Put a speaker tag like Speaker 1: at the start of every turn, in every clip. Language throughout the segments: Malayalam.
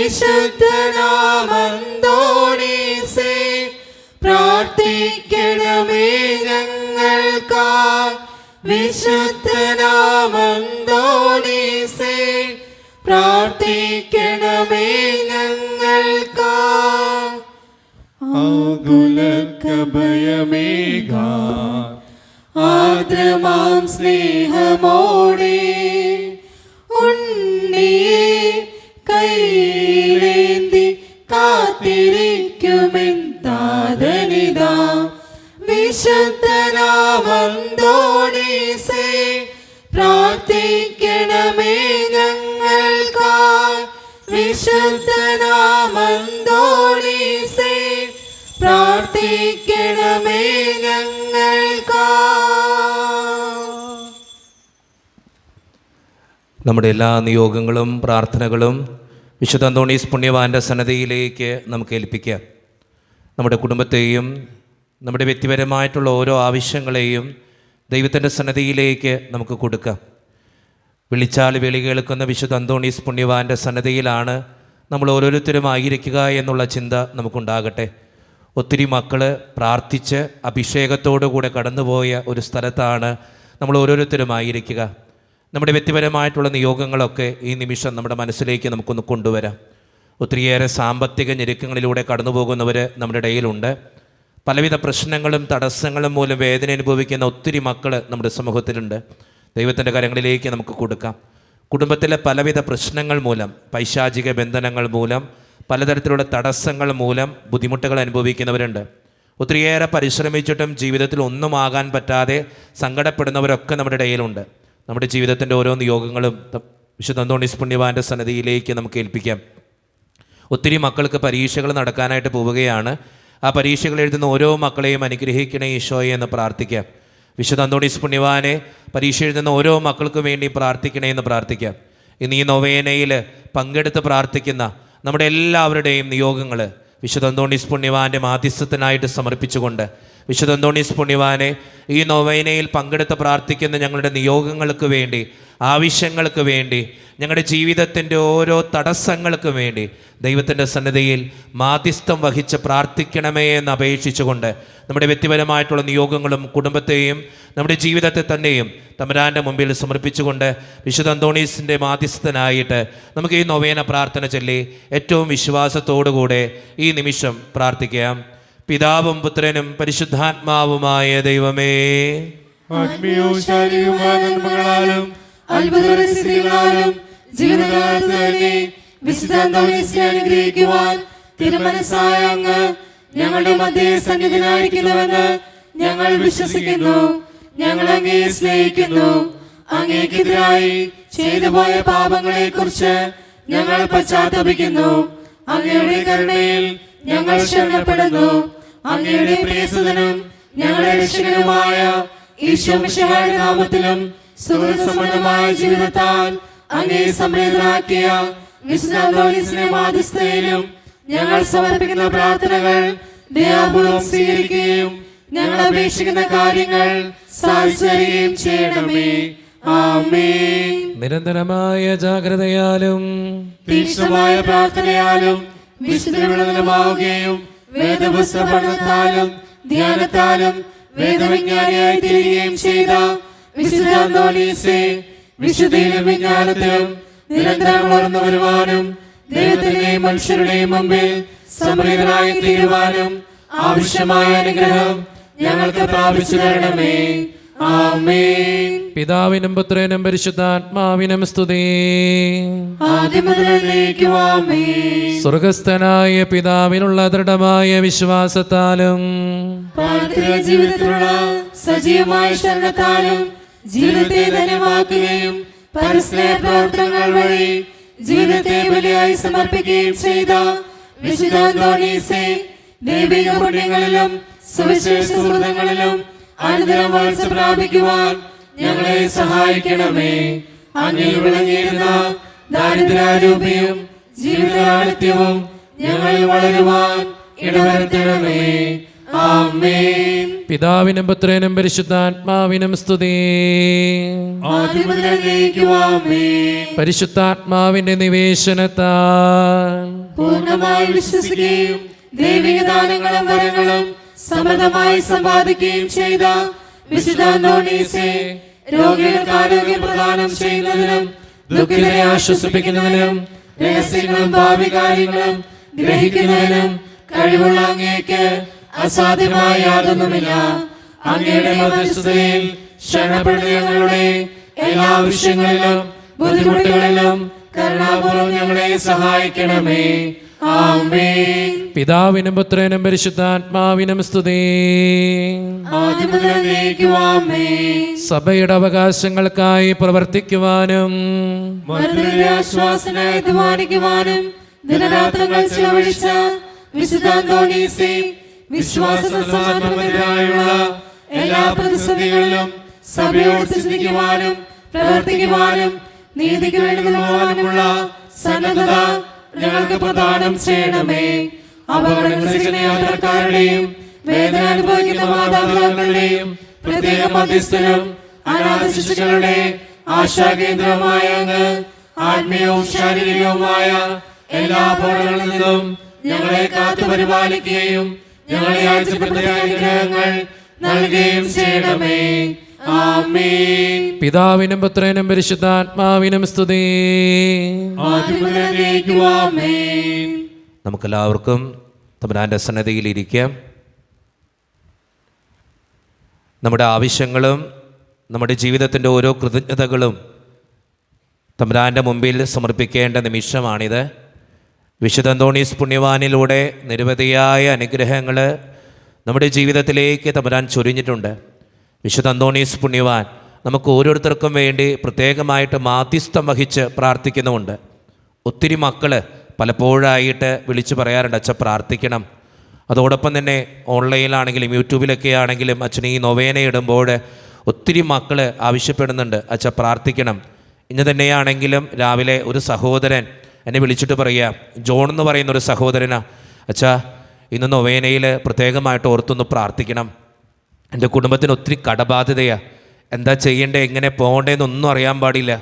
Speaker 1: വിശുദ്ധനാമന്തോണീസേ പ്രാർത്ഥിക്കണമേ ഞങ്ങൾക്കായി. വിശുദ്ധനാമന്തോണീസേ പ്രാർത്ഥിക്കണമേ ഞങ്ങൾക്കായി. ആകുലഭയമേകാൻ ആദ്രമാം സ്നേഹമോടെ ഉണ്ണിയെ കൈയിലേന്തി കാത്തിരിക്കുമെൻ താതനിതാ. വിശുദ്ധനാമന്തോണീസേ പ്രാർത്ഥിക്കണമേ ഞങ്ങൾക്കായി. വിശുദ്ധനാമന്തോണീസേ പ്രാർത്ഥിക്കണമേ ഞങ്ങൾക്കായി.
Speaker 2: നമ്മുടെ എല്ലാ നിയോഗങ്ങളും പ്രാർത്ഥനകളും വിശുദ്ധ അന്തോണീസ് പുണ്യവാൻ്റെ സന്നദ്ധയിലേക്ക് നമുക്ക് ഏൽപ്പിക്കാം. നമ്മുടെ കുടുംബത്തെയും നമ്മുടെ വ്യക്തിപരമായിട്ടുള്ള ഓരോ ആവശ്യങ്ങളെയും ദൈവത്തിൻ്റെ സന്നദ്ധയിലേക്ക് നമുക്ക് കൊടുക്കാം. വിളിച്ചാൽ വിളി കേൾക്കുന്ന വിശുദ്ധ അന്തോണീസ് പുണ്യവാൻ്റെ സന്നദ്ധയിലാണ് നമ്മൾ ഓരോരുത്തരും ആയിരിക്കുക എന്നുള്ള ചിന്ത നമുക്കുണ്ടാകട്ടെ. ഒത്തിരി മക്കൾ പ്രാർത്ഥിച്ച് അഭിഷേകത്തോടുകൂടെ കടന്നുപോയ ഒരു സ്ഥലത്താണ് നമ്മൾ ഓരോരുത്തരും ആയിരിക്കുക. നമ്മുടെ വ്യക്തിപരമായിട്ടുള്ള നിയോഗങ്ങളൊക്കെ ഈ നിമിഷം നമ്മുടെ മനസ്സിലേക്ക് നമുക്കൊന്ന് കൊണ്ടുവരാം. ഒത്തിരിയേറെ സാമ്പത്തിക ഞെരുക്കങ്ങളിലൂടെ കടന്നു പോകുന്നവർ നമ്മുടെ ഇടയിലുണ്ട്. പലവിധ പ്രശ്നങ്ങളും തടസ്സങ്ങളും മൂലം വേദന അനുഭവിക്കുന്ന ഒത്തിരി മക്കൾ നമ്മുടെ സമൂഹത്തിലുണ്ട്. ദൈവത്തിൻ്റെ കരങ്ങളിലേക്ക് നമുക്ക് കൊടുക്കാം. കുടുംബത്തിലെ പലവിധ പ്രശ്നങ്ങൾ മൂലം, പൈശാചിക ബന്ധനങ്ങൾ മൂലം, പലതരത്തിലുള്ള തടസ്സങ്ങൾ മൂലം ബുദ്ധിമുട്ടുകൾ അനുഭവിക്കുന്നവരുണ്ട്. ഒത്തിരിയേറെ പരിശ്രമിച്ചിട്ടും ജീവിതത്തിൽ ഒന്നും ആകാൻ പറ്റാതെ സങ്കടപ്പെടുന്നവരൊക്കെ നമ്മുടെ ഇടയിലുണ്ട്. നമ്മുടെ ജീവിതത്തിൻ്റെ ഓരോ നിയോഗങ്ങളും വിശുദ്ധ അന്തോണീസ് പുണ്യവാൻ്റെ സന്നദ്ധയിലേക്ക് നമുക്ക് ഏൽപ്പിക്കാം. ഒത്തിരി മക്കൾക്ക് പരീക്ഷകൾ നടക്കാനായിട്ട് പോവുകയാണ്. ആ പരീക്ഷകൾ എഴുതുന്ന ഓരോ മക്കളെയും അനുഗ്രഹിക്കണേ ഈശോയെ എന്ന് പ്രാർത്ഥിക്കാം. വിശുദ്ധ അന്തോണീസ് പുണ്യവാനെ പരീക്ഷ എഴുതുന്ന ഓരോ മക്കൾക്കും വേണ്ടി പ്രാർത്ഥിക്കണേ എന്ന് പ്രാർത്ഥിക്കാം. ഇന്ന് ഈ നൊവേനയിൽ പങ്കെടുത്ത് പ്രാർത്ഥിക്കുന്ന നമ്മുടെ എല്ലാവരുടെയും നിയോഗങ്ങൾ വിശുദ്ധ അന്തോണീസ് പുണ്യവാൻ്റെ മാധ്യസ്ഥത്തിനായിട്ട് സമർപ്പിച്ചുകൊണ്ട് വിശുദ്ധ അന്തോണീസ് പുണ്യവാനെ ഈ നൊവേനയിൽ പങ്കെടുത്ത് പ്രാർത്ഥിക്കുന്ന ഞങ്ങളുടെ നിയോഗങ്ങൾക്ക് വേണ്ടി, ആവശ്യങ്ങൾക്ക് വേണ്ടി, ഞങ്ങളുടെ ജീവിതത്തിൻ്റെ ഓരോ തടസ്സങ്ങൾക്ക് വേണ്ടി ദൈവത്തിൻ്റെ സന്നിധിയിൽ മാധ്യസ്ഥം വഹിച്ച് പ്രാർത്ഥിക്കണമേ എന്ന് അപേക്ഷിച്ചുകൊണ്ട് നമ്മുടെ വ്യക്തിപരമായിട്ടുള്ള നിയോഗങ്ങളും കുടുംബത്തെയും നമ്മുടെ ജീവിതത്തെ തന്നെയും തമ്പുരാൻ്റെ മുമ്പിൽ സമർപ്പിച്ചുകൊണ്ട് വിശുദ്ധ അന്തോണീസിൻ്റെ മാധ്യസ്ഥനായിട്ട് നമുക്ക് ഈ നൊവേന പ്രാർത്ഥന ചൊല്ലി ഏറ്റവും വിശ്വാസത്തോടുകൂടെ ഈ നിമിഷം പ്രാർത്ഥിക്കാം. പിതാവും പുത്രനും പരിശുദ്ധാത്മാവുമായ ദൈവമേ,
Speaker 1: ആത്മീയവും ശാരീരികവുമായ നന്മകളാലും അത്ഭുതങ്ങളാലും ജീവിതകാലത്ത് തന്നെ വിശുദ്ധ അന്തോണീസിനെ അനുഗ്രഹിക്കുവാൻ തിരുമനസ്സായ അങ്ങ് ഞങ്ങളുടെ മധ്യേ സന്നിധിയായിരിക്കുന്നുവെന്ന് ഞങ്ങൾ വിശ്വസിക്കുന്നു. ഞങ്ങൾ അങ്ങയെ സ്നേഹിക്കുന്നു. അങ്ങേക്കെതിരായി ചെയ്തുപോയ പാപങ്ങളെ കുറിച്ച് ഞങ്ങൾ പശ്ചാത്തപിക്കുന്നു. അങ്ങയുടെ കരുണയിൽ ഞങ്ങൾ ശരണപ്പെടുന്നു. അങ്ങയുടെ പ്രിയസുതനും ഞങ്ങളുടെ രക്ഷകനുമായ ഈശോ മിശിഹായുടെ നാമത്തിലും സുഹൃതസമ്പന്നമായ ജീവിതത്താൽ അങ്ങയെ സംപ്രീതനാക്കിയ വിശുദ്ധ അന്തോണീസിന്റെ മാധ്യസ്ഥതയിലും ഞങ്ങൾ സമർപ്പിക്കുന്ന പ്രാർത്ഥനകൾ ദയാപൂർവം സ്വീകരിക്കുകയും ഞങ്ങൾ അപേക്ഷിക്കുന്ന കാര്യങ്ങൾ സാധിക്കുകയും ചെയ്യണമേ. ആമേൻ.
Speaker 2: നിരന്തരമായ ജാഗ്രതയാലും
Speaker 1: തീക്ഷ്ണമായ പ്രാർത്ഥനയാലും വിശുദ്ധമാവുകയും വേദപുസ്തക പഠനത്താലും ധ്യാനത്താലും വേദവിജ്ഞാനിയായി തീരുകയും ചെയ്ത വിശുദ്ധ അന്തോണീസേ, വിശുദ്ധിയിലും വിജ്ഞാനത്തിലും നിരന്തരം വളർന്നു വരുവാനും ദൈവത്തിന്റെയും മനുഷ്യരുടെയും മുമ്പിൽ സംപ്രീതനായി തീരുവാനും ആവശ്യമായ അനുഗ്രഹം ഞങ്ങൾക്ക് പ്രാപിച്ചു തരണമേ. ആമേൻ.
Speaker 2: പിതാവിനും പുത്രനും പരിശുദ്ധാത്മാവിനും സ്തുതി. സ്വർഗസ്ഥനായ പിതാവിനുള്ള ദൃഢമായ വിശ്വാസത്താലും
Speaker 1: ജീവിതത്തിലുള്ള സജീവമായ ശരണത്താലും ജീവിതത്തെ ധന്യമാക്കുകയും പരസ്പര പ്രവർത്തനങ്ങൾ വഴി ജീവിതത്തെ ബലിയായി സമർപ്പിക്കുകയും ചെയ്ത വിശുദ്ധ അന്തോണീസേ, ദൈവിക പുണ്യങ്ങളിലും സുവിശേഷ സുഹൃതങ്ങളിലും അനുദിനം വളർച്ച പ്രാപിക്കുവാൻ ഞങ്ങളെ സഹായിക്കണമേ. അങ്ങിൽ വിളങ്ങിയിരുന്ന ദാരിദ്ര്യാരൂപിയും ജീവിതലാളിത്യവും ഞങ്ങളിൽ വളരുവാൻ ഇടവരുത്തണമേ. ആമേൻ.
Speaker 2: പിതാവിനും പുത്രനും പരിശുദ്ധാത്മാവിനും സ്തുതി.
Speaker 1: ആദ്യം മുതൽ എന്നേക്കും ആമേൻ.
Speaker 2: പരിശുദ്ധാത്മാവിന്റെ നിവേശനത്താൽ
Speaker 1: പൂർണ്ണമായി വിശ്വസിക്കുകയും ദൈവിക ദാനങ്ങളും വരങ്ങളും സമൃദ്ധമായി സമ്പാദിക്കുകയും ചെയ്ത വിശുദ്ധ അന്തോണീസേ, രോഗികൾക്ക് ആരോഗ്യം പ്രദാനം ചെയ്യുന്നതിനും ദുഃഖിതരെ ആശ്വസിപ്പിക്കുന്നതിനും രഹസ്യങ്ങളും ഭാവി കാര്യങ്ങളും ഗ്രഹിക്കുന്നതിനും കഴിവുള്ള അങ്ങേക്ക് അസാധ്യമായ യാതൊന്നുമില്ല. അങ്ങയുടെ മധ്യസ്ഥതയിൽ ശരണപ്പെടുന്ന ഞങ്ങളുടെ എല്ലാ വിഷയങ്ങളിലും ബുദ്ധിമുട്ടുകളിലും കരുണാപൂർവ്വം ഞങ്ങളെ സഹായിക്കണമേ. ആമേൻ.
Speaker 2: പിതാവിനും പുത്രനും പരിശുദ്ധാത്മാവിനും സ്തുതി.
Speaker 1: ആദ്യം മുതൽ എന്നേക്കും ആമേൻ.
Speaker 2: സഭയുടെ അവകാശങ്ങൾക്കായി പ്രവർത്തിക്കുവാനും
Speaker 1: മരണത്തിലെ ആശ്വാസനായി അധ്വാനിക്കുവാനും ദിനരാത്രങ്ങൾ ചിലവഴിച്ച വിശുദ്ധ അന്തോണീസേ, വിശ്വാസസമർപ്പണത്തിനായുള്ള എല്ലാ പ്രതിസന്ധികളിലും സഭയോട് ചിന്തിക്കുവാനും പ്രവർത്തിക്കുവാനും നീതിക്ക് വേണ്ടി നിലവാനുമുള്ള സന്നദ്ധത ഞങ്ങൾക്ക് പ്രദാനം ചെയ്യണമേ. അപകടങ്ങൾ യാത്രക്കാരുടെയും വേദന അനുഭവിക്കുന്ന മാതാപിതാക്കളുടെയും പ്രത്യേക മധ്യസ്ഥനും അനാഥ ശിശുക്കളുടെ ആശാകേന്ദ്രമായ അങ്ങ് ആത്മീയവും ശാരീരികവുമായ എല്ലാ അപകടങ്ങളിൽ നിന്നും ഞങ്ങളെ കാത്തു പരിപാലിക്കുകയും ഞങ്ങളെ ആഴ്ചപ്പെടുത്തിയ അനുഗ്രഹങ്ങൾ നൽകുകയും ചെയ്യണമേ. ആമേൻ.
Speaker 2: പിതാവിനും പുത്രനും പരിശുദ്ധാത്മാവിനും സ്തുതി.
Speaker 1: ആദ്യം മുതൽ എന്നേക്കും ആമേൻ.
Speaker 2: നമുക്കെല്ലാവർക്കും തമ്പുരാന്റെ സന്നദ്ധയിലിരിക്കാം. നമ്മുടെ ആവശ്യങ്ങളും നമ്മുടെ ജീവിതത്തിൻ്റെ ഓരോ കൃതജ്ഞതകളും തമ്പുരാന്റെ മുമ്പിൽ സമർപ്പിക്കേണ്ട നിമിഷമാണിത്. വിശുദ്ധ അന്തോണീസ് പുണ്യവാനിലൂടെ നിരവധിയായ അനുഗ്രഹങ്ങൾ നമ്മുടെ ജീവിതത്തിലേക്ക് തമ്പുരാൻ ചൊരിഞ്ഞിട്ടുണ്ട്. വിശുദ്ധ അന്തോണീസ് പുണ്യവാൻ നമുക്ക് ഓരോരുത്തർക്കും വേണ്ടി പ്രത്യേകമായിട്ട് മാധ്യസ്ഥം വഹിച്ച് പ്രാർത്ഥിക്കുന്നുമുണ്ട്. ഒത്തിരി മക്കൾ പലപ്പോഴായിട്ട് വിളിച്ചു പറയാറുണ്ട്, അച്ഛൻ പ്രാർത്ഥിക്കണം. അതോടൊപ്പം തന്നെ ഓൺലൈനിലാണെങ്കിലും യൂട്യൂബിലൊക്കെ ആണെങ്കിലും അച്ഛൻ ഈ നൊവേന ഇടുമ്പോൾ ഒത്തിരി മക്കൾ ആവശ്യപ്പെടുന്നുണ്ട്, അച്ഛൻ പ്രാർത്ഥിക്കണം. ഇന്ന് തന്നെയാണെങ്കിലും രാവിലെ ഒരു സഹോദരൻ എന്നെ വിളിച്ചിട്ട് പറയുക, ജോൺ എന്ന് പറയുന്നൊരു സഹോദരനാ, അച്ഛാ ഇന്ന് നൊവേനയിൽ പ്രത്യേകമായിട്ട് ഓർത്തൊന്ന് പ്രാർത്ഥിക്കണം. എൻ്റെ കുടുംബത്തിന് ഒത്തിരി കടബാധ്യതയാണ്, എന്താ ചെയ്യേണ്ടത്, എങ്ങനെ പോകേണ്ടതെന്നൊന്നും അറിയാൻ പാടില്ല.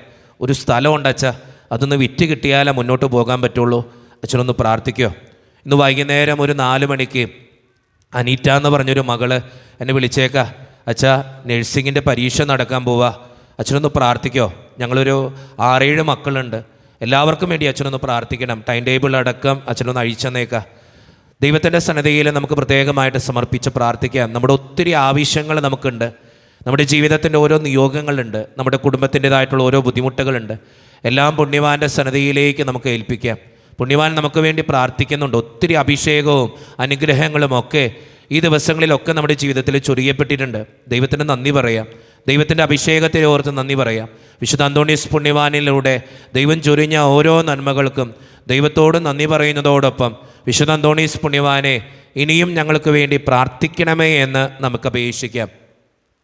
Speaker 2: ഒരു സ്ഥലമുണ്ട് അച്ഛാ, അതൊന്ന് വിറ്റ് കിട്ടിയാലേ മുന്നോട്ട് പോകാൻ പറ്റുള്ളൂ, അച്ഛനൊന്ന് പ്രാർത്ഥിക്കുമോ? ഇന്ന് വൈകുന്നേരം ഒരു 4 മണിക്ക് അനീറ്റ എന്ന് പറഞ്ഞൊരു മകള് എന്നെ വിളിച്ചേക്കാ, അച്ഛാ നഴ്സിങ്ങിൻ്റെ പരീക്ഷ നടക്കാൻ പോവാ, അച്ഛനൊന്ന് പ്രാർത്ഥിക്കുമോ? ഞങ്ങളൊരു 6-7 മക്കളുണ്ട്, എല്ലാവർക്കും വേണ്ടി അച്ഛനൊന്ന് പ്രാർത്ഥിക്കണം. ടൈം ടേബിൾ അടക്കം അച്ഛനൊന്ന് അഴിച്ചെന്നേക്കാം. ദൈവത്തിൻ്റെ സന്നിധിയിൽ നമുക്ക് പ്രത്യേകമായിട്ട് സമർപ്പിച്ച് പ്രാർത്ഥിക്കാം. നമ്മുടെ ഒത്തിരി ആവശ്യങ്ങൾ നമുക്കുണ്ട്, നമ്മുടെ ജീവിതത്തിൻ്റെ ഓരോ നിയോഗങ്ങളുണ്ട്, നമ്മുടെ കുടുംബത്തിൻ്റെതായിട്ടുള്ള ഓരോ ബുദ്ധിമുട്ടുകളുണ്ട്. എല്ലാം പുണ്യവാൻ്റെ സന്നിധിയിലേക്ക് നമുക്ക് ഏൽപ്പിക്കാം. പുണ്യവാൻ നമുക്ക് വേണ്ടി പ്രാർത്ഥിക്കുന്നുണ്ട്. ഒത്തിരി അഭിഷേകവും അനുഗ്രഹങ്ങളും ഒക്കെ ഈ ദിവസങ്ങളിലൊക്കെ നമ്മുടെ ജീവിതത്തിൽ ചൊരിയപ്പെട്ടിട്ടുണ്ട്. ദൈവത്തിന് നന്ദി പറയാം, ദൈവത്തിൻ്റെ അഭിഷേകത്തെ ഓർത്ത് നന്ദി പറയാം. വിശുദ്ധ അന്തോണീസ് പുണ്യവാനിലൂടെ ദൈവം ചൊരിഞ്ഞ ഓരോ നന്മകൾക്കും ദൈവത്തോട് നന്ദി പറയുന്നതോടൊപ്പം വിശുദ്ധ അന്തോണീസ് പുണ്യവാനെ ഇനിയും ഞങ്ങൾക്ക് വേണ്ടി പ്രാർത്ഥിക്കണമേ എന്ന് നമുക്ക് അപേക്ഷിക്കാം.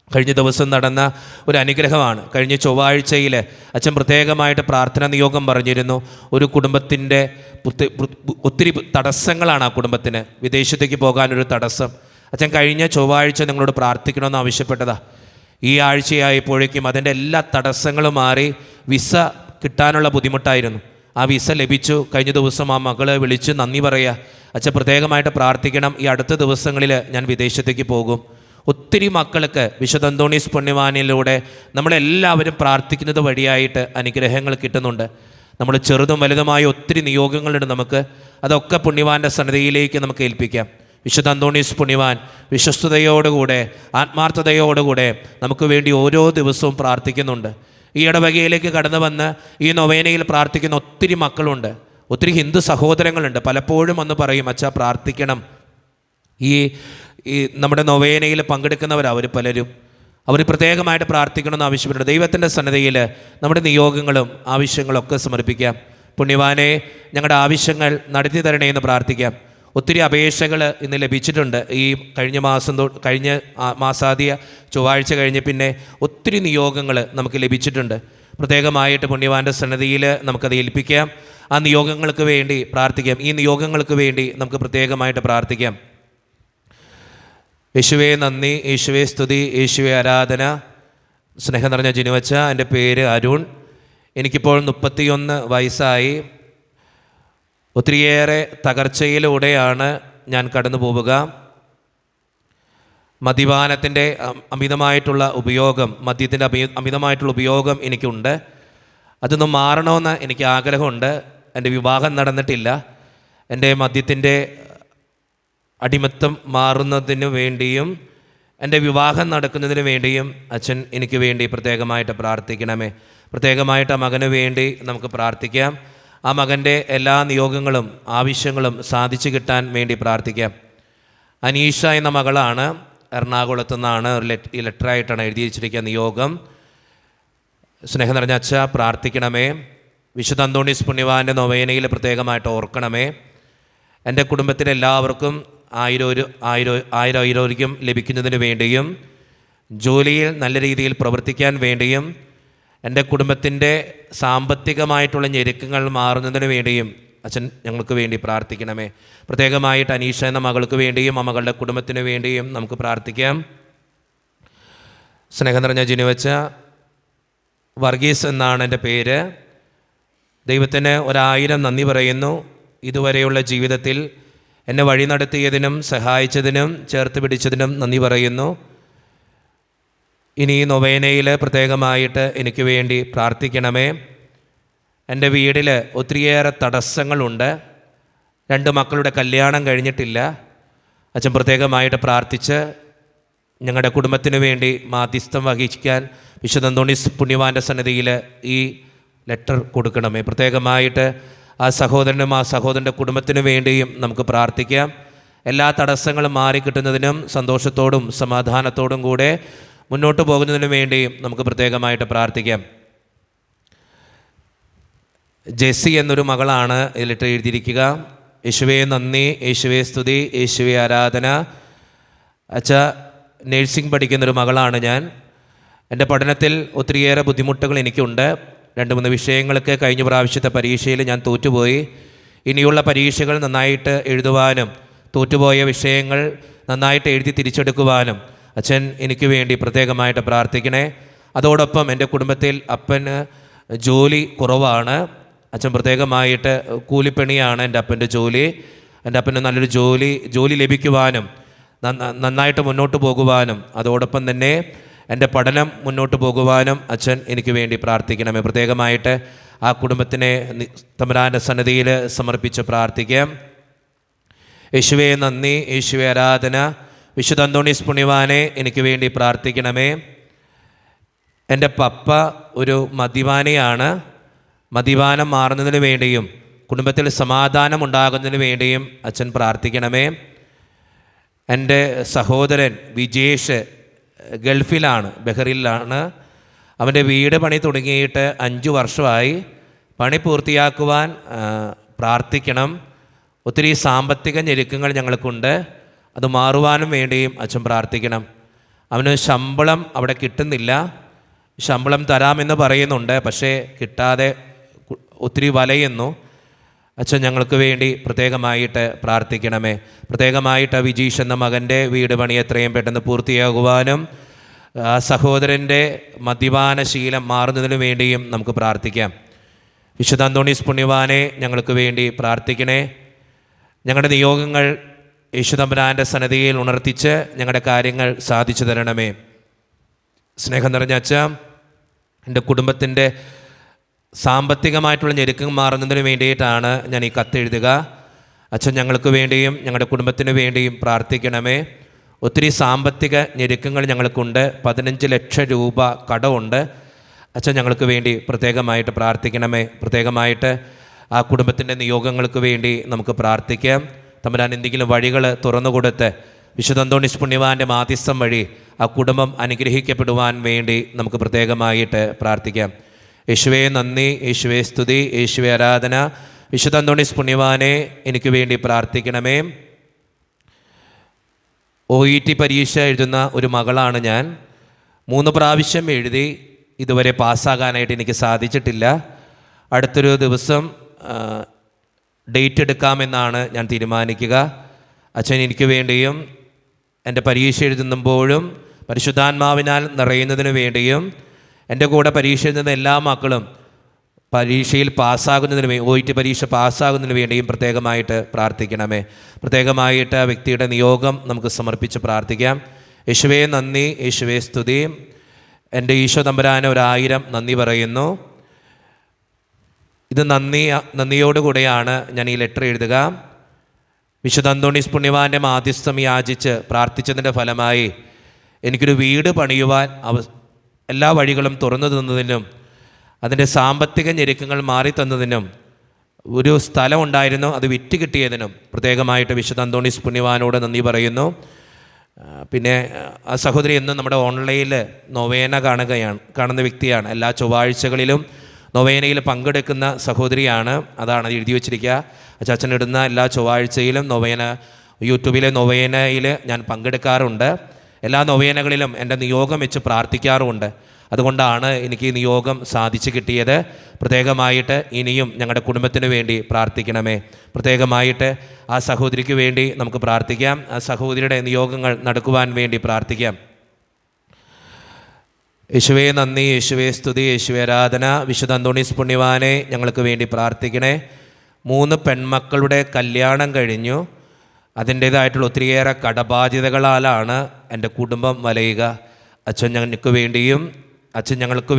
Speaker 2: കഴിഞ്ഞ ദിവസം നടന്ന ഒരു അനുഗ്രഹമാണ്. കഴിഞ്ഞ ചൊവ്വാഴ്ചയിൽ അച്ഛൻ പ്രത്യേകമായിട്ട് പ്രാർത്ഥന നിയോഗം പറഞ്ഞിരുന്നു. ഒരു കുടുംബത്തിൻ്റെ ഒത്തിരി തടസ്സങ്ങളാണ് ആ കുടുംബത്തിന്. വിദേശത്തേക്ക് പോകാനൊരു തടസ്സം. അച്ഛൻ കഴിഞ്ഞ ചൊവ്വാഴ്ച നിങ്ങളോട് പ്രാർത്ഥിക്കണമെന്ന് ആവശ്യപ്പെട്ടതാണ്. ഈ ആഴ്ചയായപ്പോഴേക്കും അതിൻ്റെ എല്ലാ തടസ്സങ്ങളും മാറി വിസ കിട്ടാനുള്ള ബുദ്ധിമുട്ടായിരുന്നു. ആ വിസ ലഭിച്ചു. കഴിഞ്ഞ ദിവസം ആ മകളെ വിളിച്ച് നന്ദി പറയുക, അച്ഛൻ പ്രത്യേകമായിട്ട് പ്രാർത്ഥിക്കണം, ഈ അടുത്ത ദിവസങ്ങളിൽ ഞാൻ വിദേശത്തേക്ക് പോകും. ഒത്തിരി മക്കൾക്ക് വിശുദ്ധ അന്തോണീസ് പുണ്യവാനിലൂടെ നമ്മളെല്ലാവരും പ്രാർത്ഥിക്കുന്നത് വഴിയായിട്ട് അനുഗ്രഹങ്ങൾ കിട്ടുന്നുണ്ട്. നമ്മൾ ചെറുതും വലുതുമായ ഒത്തിരി നിയോഗങ്ങളുണ്ട് നമുക്ക്. അതൊക്കെ പുണ്യവാൻ്റെ സന്നിധിയിലേക്ക് നമുക്ക് ഏൽപ്പിക്കാം. വിശുദ്ധ അന്തോണീസ് പുണ്യവാൻ വിശ്വസ്തയോടുകൂടെ ആത്മാർത്ഥതയോടുകൂടെ നമുക്ക് വേണ്ടി ഓരോ ദിവസവും പ്രാർത്ഥിക്കുന്നുണ്ട്. ഈ ഇടവകയിലേക്ക് കടന്നു വന്ന് ഈ നൊവേനയിൽ പ്രാർത്ഥിക്കുന്ന ഒത്തിരി മക്കളുണ്ട്, ഒത്തിരി ഹിന്ദു സഹോദരങ്ങളുണ്ട്. പലപ്പോഴും വന്ന് പറയും, അച്ഛാ പ്രാർത്ഥിക്കണം. ഈ നമ്മുടെ നൊവേനയിൽ പങ്കെടുക്കുന്നവരവർ പലരും അവർ പ്രത്യേകമായിട്ട് പ്രാർത്ഥിക്കണമെന്ന് ആവശ്യപ്പെട്ടുണ്ട്. ദൈവത്തിൻ്റെ സന്നിധിയിൽ നമ്മുടെ നിയോഗങ്ങളും ആവശ്യങ്ങളൊക്കെ സമർപ്പിക്കാം. പുണ്യവാനെ ഞങ്ങളുടെ ആവശ്യങ്ങൾ നടത്തി തരണേ എന്ന് പ്രാർത്ഥിക്കാം. ഒത്തിരി അപേക്ഷകൾ ഇന്ന് ലഭിച്ചിട്ടുണ്ട്. ഈ കഴിഞ്ഞ മാസാദ്യ ചൊവ്വാഴ്ച കഴിഞ്ഞ് പിന്നെ ഒത്തിരി നിയോഗങ്ങൾ നമുക്ക് ലഭിച്ചിട്ടുണ്ട്. പ്രത്യേകമായിട്ട് പുണ്യവാൻ്റെ സന്നിധിയിൽ നമുക്കത് ഏൽപ്പിക്കാം. ആ നിയോഗങ്ങൾക്ക് വേണ്ടി പ്രാർത്ഥിക്കാം. ഈ നിയോഗങ്ങൾക്ക് വേണ്ടി നമുക്ക് പ്രത്യേകമായിട്ട് പ്രാർത്ഥിക്കാം. യേശുവേ നന്ദി, യേശുവേ സ്തുതി, യേശുവേ ആരാധന. സ്നേഹം നിറഞ്ഞ ജിനുവച്ച, എൻ്റെ പേര് അരുൺ. എനിക്കിപ്പോൾ 31 വയസ്സായി. ഒത്തിരിയേറെ തകർച്ചയിലൂടെയാണ് ഞാൻ കടന്നു പോവുക. മദ്യപാനത്തിൻ്റെ അമിതമായിട്ടുള്ള ഉപയോഗം, മദ്യത്തിൻ്റെ അമിതമായിട്ടുള്ള ഉപയോഗം എനിക്കുണ്ട്. അതൊന്നും മാറണമെന്ന് എനിക്ക് ആഗ്രഹമുണ്ട്. എൻ്റെ വിവാഹം നടന്നിട്ടില്ല. എൻ്റെ മദ്യത്തിൻ്റെ അടിമത്തം മാറുന്നതിന് വേണ്ടിയും എൻ്റെ വിവാഹം നടക്കുന്നതിന് വേണ്ടിയും അച്ഛൻ എനിക്ക് വേണ്ടി പ്രത്യേകമായിട്ട് പ്രാർത്ഥിക്കണമേ. പ്രത്യേകമായിട്ട് ആ മകന് വേണ്ടി നമുക്ക് പ്രാർത്ഥിക്കാം. ആ മകൻ്റെ എല്ലാ നിയോഗങ്ങളും ആവശ്യങ്ങളും സാധിച്ചു കിട്ടാൻ വേണ്ടി പ്രാർത്ഥിക്കാം. അനീഷ എന്ന മകളാണ്, എറണാകുളത്തു നിന്നാണ്. ഒരു ലെറ്ററായിട്ടാണ് എഴുതി വെച്ചിരിക്കുക നിയോഗം. സ്നേഹം നിറഞ്ഞ അച്ഛ, പ്രാർത്ഥിക്കണമേ. വിശുദ്ധ അന്തോണീസ് പുണ്യവാൻ്റെ നൊവേനയിൽ പ്രത്യേകമായിട്ട് ഓർക്കണമേ. എൻ്റെ കുടുംബത്തിലെ എല്ലാവർക്കും ആയിരം ലഭിക്കുന്നതിന് വേണ്ടിയും ജോലിയിൽ നല്ല രീതിയിൽ പ്രവർത്തിക്കാൻ വേണ്ടിയും എൻ്റെ കുടുംബത്തിൻ്റെ സാമ്പത്തികമായിട്ടുള്ള ഞെരുക്കങ്ങൾ മാറുന്നതിന് വേണ്ടിയും അച്ഛൻ ഞങ്ങൾക്ക് വേണ്ടി പ്രാർത്ഥിക്കണമേ. പ്രത്യേകമായിട്ട് അനീഷ എന്ന മകൾക്ക് വേണ്ടിയും ആ മകളുടെ കുടുംബത്തിന് വേണ്ടിയും നമുക്ക് പ്രാർത്ഥിക്കാം. സ്നേഹം നിറഞ്ഞ ജിനുവച്ച, വർഗീസ് എന്നാണ് എൻ്റെ പേര്. ദൈവത്തിന് 1000 നന്ദി പറയുന്നു. ഇതുവരെയുള്ള ജീവിതത്തിൽ എന്നെ വഴി നടത്തിയതിനും സഹായിച്ചതിനും ചേർത്ത് പിടിച്ചതിനും നന്ദി പറയുന്നു. ഇനി ഈ നൊവേനയിൽ പ്രത്യേകമായിട്ട് എനിക്ക് വേണ്ടി പ്രാർത്ഥിക്കണമേ. എൻ്റെ വീട്ടിൽ ഒത്തിരിയേറെ തടസ്സങ്ങളുണ്ട്. 2 മക്കളുടെ കല്യാണം കഴിഞ്ഞിട്ടില്ല. അച്ഛൻ പ്രത്യേകമായിട്ട് പ്രാർത്ഥിച്ച് ഞങ്ങളുടെ കുടുംബത്തിന് വേണ്ടി മാധ്യസ്ഥം വഹിക്കാൻ വിശുദ്ധ അന്തോണീസ് പുണ്യവാൻ്റെ സന്നിധിയിൽ ഈ ലെറ്റർ കൊടുക്കണമേ. പ്രത്യേകമായിട്ട് ആ സഹോദരനും ആ സഹോദരൻ്റെ കുടുംബത്തിന് വേണ്ടിയും നമുക്ക് പ്രാർത്ഥിക്കാം. എല്ലാ തടസ്സങ്ങളും മാറിക്കിട്ടുന്നതിനും സന്തോഷത്തോടും സമാധാനത്തോടും കൂടെ മുന്നോട്ട് പോകുന്നതിനു വേണ്ടിയും നമുക്ക് പ്രത്യേകമായിട്ട് പ്രാർത്ഥിക്കാം. ജെസ്സി എന്നൊരു മകളാണ് ഈ ലെറ്റർ എഴുതിയിരിക്കുക. യേശുവേ നന്ദി, യേശുവേ സ്തുതി, യേശുവേ ആരാധന. അച്ഛ, നേഴ്സിംഗ് പഠിക്കുന്നൊരു മകളാണ് ഞാൻ. എൻ്റെ പഠനത്തിൽ ഒത്തിരിയേറെ ബുദ്ധിമുട്ടുകൾ എനിക്കുണ്ട്. 2-3 വിഷയങ്ങൾക്ക് കഴിഞ്ഞ പ്രാവശ്യത്തെ പരീക്ഷയിൽ ഞാൻ തോറ്റുപോയി. ഇനിയുള്ള പരീക്ഷകൾ നന്നായിട്ട് എഴുതുവാനും തോറ്റുപോയ വിഷയങ്ങൾ നന്നായിട്ട് എഴുതി തിരിച്ചെടുക്കുവാനും അച്ഛൻ എനിക്ക് വേണ്ടി പ്രത്യേകമായിട്ട് പ്രാർത്ഥിക്കണേ. അതോടൊപ്പം എൻ്റെ കുടുംബത്തിൽ അപ്പന് ജോലി കുറവാണ്. അച്ഛൻ പ്രത്യേകമായിട്ട് കൂലിപ്പണിയാണ് എൻ്റെ അപ്പൻ്റെ ജോലി. എൻ്റെ അപ്പന് നല്ലൊരു ജോലി ലഭിക്കുവാനും നന്നായിട്ട് മുന്നോട്ട് പോകുവാനും അതോടൊപ്പം തന്നെ എൻ്റെ പഠനം മുന്നോട്ട് പോകുവാനും അച്ഛൻ എനിക്ക് വേണ്ടി പ്രാർത്ഥിക്കണമേ. പ്രത്യേകമായിട്ട് ആ കുടുംബത്തിനെ തമ്പുരാൻ്റെ സന്നിധിയിൽ സമർപ്പിച്ച് പ്രാർത്ഥിക്കാം. യേശുവേ നന്ദി, യേശുവേ ആരാധന. വിശുദ്ധ അന്തോണീസ് പുണ്യവാനെ എനിക്ക് വേണ്ടി പ്രാർത്ഥിക്കണമേ. എൻ്റെ പപ്പ ഒരു മദ്യപാനിയാണ്. മദ്യപാനം മാറുന്നതിന് വേണ്ടിയും കുടുംബത്തിൽ സമാധാനം ഉണ്ടാകുന്നതിന് വേണ്ടിയും അച്ഛൻ പ്രാർത്ഥിക്കണമേ. എൻ്റെ സഹോദരൻ വിജേഷ് ഗൾഫിലാണ്, ബഹ്റിനിലാണ്. അവൻ്റെ വീട് പണി തുടങ്ങിയിട്ട് 5 വർഷമായി. പണി പൂർത്തിയാക്കുവാൻ പ്രാർത്ഥിക്കണം. ഒത്തിരി സാമ്പത്തിക ഞെരുക്കങ്ങൾ ഞങ്ങൾക്കുണ്ട്. അത് മാറുവാനും വേണ്ടിയും അച്ഛൻ പ്രാർത്ഥിക്കണം. അവന് ശമ്പളം അവിടെ കിട്ടുന്നില്ല. ശമ്പളം തരാമെന്ന് പറയുന്നുണ്ട്, പക്ഷേ കിട്ടാതെ ഒത്തിരി വലയുന്നു. അച്ഛൻ ഞങ്ങൾക്ക് വേണ്ടി പ്രത്യേകമായിട്ട് പ്രാർത്ഥിക്കണമേ. പ്രത്യേകമായിട്ട് വിജീഷ് എന്ന മകൻ്റെ വീട് പണി എത്രയും പെട്ടെന്ന് പൂർത്തിയാകുവാനും സഹോദരൻ്റെ മദ്യപാനശീലം മാറുന്നതിനു വേണ്ടിയും നമുക്ക് പ്രാർത്ഥിക്കാം. വിശുദ്ധ അന്തോണീസ് പുണ്യവാനെ ഞങ്ങൾക്ക് വേണ്ടി പ്രാർത്ഥിക്കണേ. ഞങ്ങളുടെ നിയോഗങ്ങൾ യേശുതമ്പുരാൻ്റെ സന്നിധിയിൽ ഉണർത്തിച്ച് ഞങ്ങളുടെ കാര്യങ്ങൾ സാധിച്ചു തരണമേ. സ്നേഹം നിറഞ്ഞ അച്ഛ, എൻ്റെ കുടുംബത്തിൻ്റെ സാമ്പത്തികമായിട്ടുള്ള ഞെരുക്കം മാറുന്നതിന് വേണ്ടിയിട്ടാണ് ഞാൻ ഈ കത്തെഴുതുക. അച്ഛൻ ഞങ്ങൾക്ക് വേണ്ടിയും ഞങ്ങളുടെ കുടുംബത്തിന് വേണ്ടിയും പ്രാർത്ഥിക്കണമേ. ഒത്തിരി സാമ്പത്തിക ഞെരുക്കങ്ങൾ ഞങ്ങൾക്കുണ്ട്. 15 ലക്ഷം രൂപ കടമുണ്ട്. അച്ഛൻ ഞങ്ങൾക്ക് വേണ്ടി പ്രത്യേകമായിട്ട് പ്രാർത്ഥിക്കണമേ. പ്രത്യേകമായിട്ട് ആ കുടുംബത്തിൻ്റെ നിയോഗങ്ങൾക്ക് വേണ്ടി നമുക്ക് പ്രാർത്ഥിക്കാം. തമ്പുരാൻ എന്തെങ്കിലും വഴികൾ തുറന്നു കൊടുത്ത് വിശുദ്ധ അന്തോണീസ് പുണ്യവാൻ്റെ മാധ്യസ്ഥം വഴി ആ കുടുംബം അനുഗ്രഹിക്കപ്പെടുവാൻ വേണ്ടി നമുക്ക് പ്രത്യേകമായിട്ട് പ്രാർത്ഥിക്കാം. യേശുവേ നന്ദി, യേശുവേ സ്തുതി, യേശുവേ ആരാധന. വിശുദ്ധ അന്തോണീസ് പുണ്യവാനെ എനിക്ക് വേണ്ടി പ്രാർത്ഥിക്കണമേ. OET പരീക്ഷ എഴുതുന്ന ഒരു മകളാണ് ഞാൻ. 3 പ്രാവശ്യം എഴുതി ഇതുവരെ പാസ്സാകാനായിട്ട് എനിക്ക് സാധിച്ചിട്ടില്ല. അടുത്തൊരു ദിവസം ഡേറ്റ് എടുക്കാമെന്നാണ് ഞാൻ തീരുമാനിക്കുക. അച്ഛൻ എനിക്ക് വേണ്ടിയും എൻ്റെ പരീക്ഷ എഴുതുമ്പോഴും പരിശുദ്ധാത്മാവിനാൽ നിറയുന്നതിന് വേണ്ടിയും എൻ്റെ കൂടെ പരീക്ഷ എഴുതുന്ന എല്ലാ മക്കളും പരീക്ഷയിൽ പാസ്സാകുന്നതിന് വേണ്ടി OET പരീക്ഷ പാസ്സാകുന്നതിന് വേണ്ടിയും പ്രത്യേകമായിട്ട് പ്രാർത്ഥിക്കണമേ. പ്രത്യേകമായിട്ട് ആ വ്യക്തിയുടെ നിയോഗം നമുക്ക് സമർപ്പിച്ച് പ്രാർത്ഥിക്കാം. യേശുവേ നന്ദി, യേശുവേ സ്തുതി. എൻ്റെ ഈശോ തമ്പുരാന് 1000 നന്ദി പറയുന്നു. ഇത് നന്ദിയോടുകൂടെയാണ് ഞാൻ ഈ ലെറ്റർ എഴുതുക. വിശുദ്ധ അന്തോണീസ് പുണ്യവാൻ്റെ മാധ്യസ്ഥം യാചിച്ച് പ്രാർത്ഥിച്ചതിൻ്റെ ഫലമായി എനിക്കൊരു വീട് പണിയുവാൻ എല്ലാ വഴികളും തുറന്നു തന്നതിനും അതിൻ്റെ സാമ്പത്തിക ഞെരുക്കങ്ങൾ മാറി തന്നതിനും ഒരു സ്ഥലം ഉണ്ടായിരുന്നു, അത് വിറ്റ് കിട്ടിയതിനും പ്രത്യേകമായിട്ട് വിശുദ്ധ അന്തോണീസ് പുണ്യവാനോട് നന്ദി പറയുന്നു. പിന്നെ ആ സഹോദരി എന്നും നമ്മുടെ ഓൺലൈനിൽ നൊവേന കാണുന്ന വ്യക്തിയാണ്. എല്ലാ ചൊവ്വാഴ്ചകളിലും നൊവേനയിൽ പങ്കെടുക്കുന്ന സഹോദരിയാണ്. അതാണ് അത് എഴുതി വച്ചിരിക്കുക. അച്ചാച്ചനിടുന്ന എല്ലാ ചൊവ്വാഴ്ചയിലും നൊവേന, യൂട്യൂബിലെ നൊവേനയിൽ ഞാൻ പങ്കെടുക്കാറുണ്ട്. എല്ലാ നൊവേനകളിലും എൻ്റെ നിയോഗം വെച്ച് പ്രാർത്ഥിക്കാറുമുണ്ട്. അതുകൊണ്ടാണ് എനിക്ക് ഈ നിയോഗം സാധിച്ചു കിട്ടിയത്. പ്രത്യേകമായിട്ട് ഇനിയും ഞങ്ങളുടെ കുടുംബത്തിന് വേണ്ടി പ്രാർത്ഥിക്കണമേ. പ്രത്യേകമായിട്ട് ആ സഹോദരിക്ക് വേണ്ടി നമുക്ക് പ്രാർത്ഥിക്കാം. ആ സഹോദരിയുടെ നിയോഗങ്ങൾ നടക്കുവാൻ വേണ്ടി പ്രാർത്ഥിക്കാം. യേശുവേ നന്ദി, യേശുവേ സ്തുതി, യേശുവേ ആരാധന. വിശുദ്ധ അന്തോണീസ് പുണ്യവാനെ ഞങ്ങൾക്ക് വേണ്ടി പ്രാർത്ഥിക്കണേ. 3 പെൺമക്കളുടെ കല്യാണം കഴിഞ്ഞു. അതിൻ്റേതായിട്ടുള്ള ഒത്തിരിയേറെ കടബാധ്യതകളാലാണ് എൻ്റെ കുടുംബം വലയുക. അച്ഛൻ ഞങ്ങൾക്ക്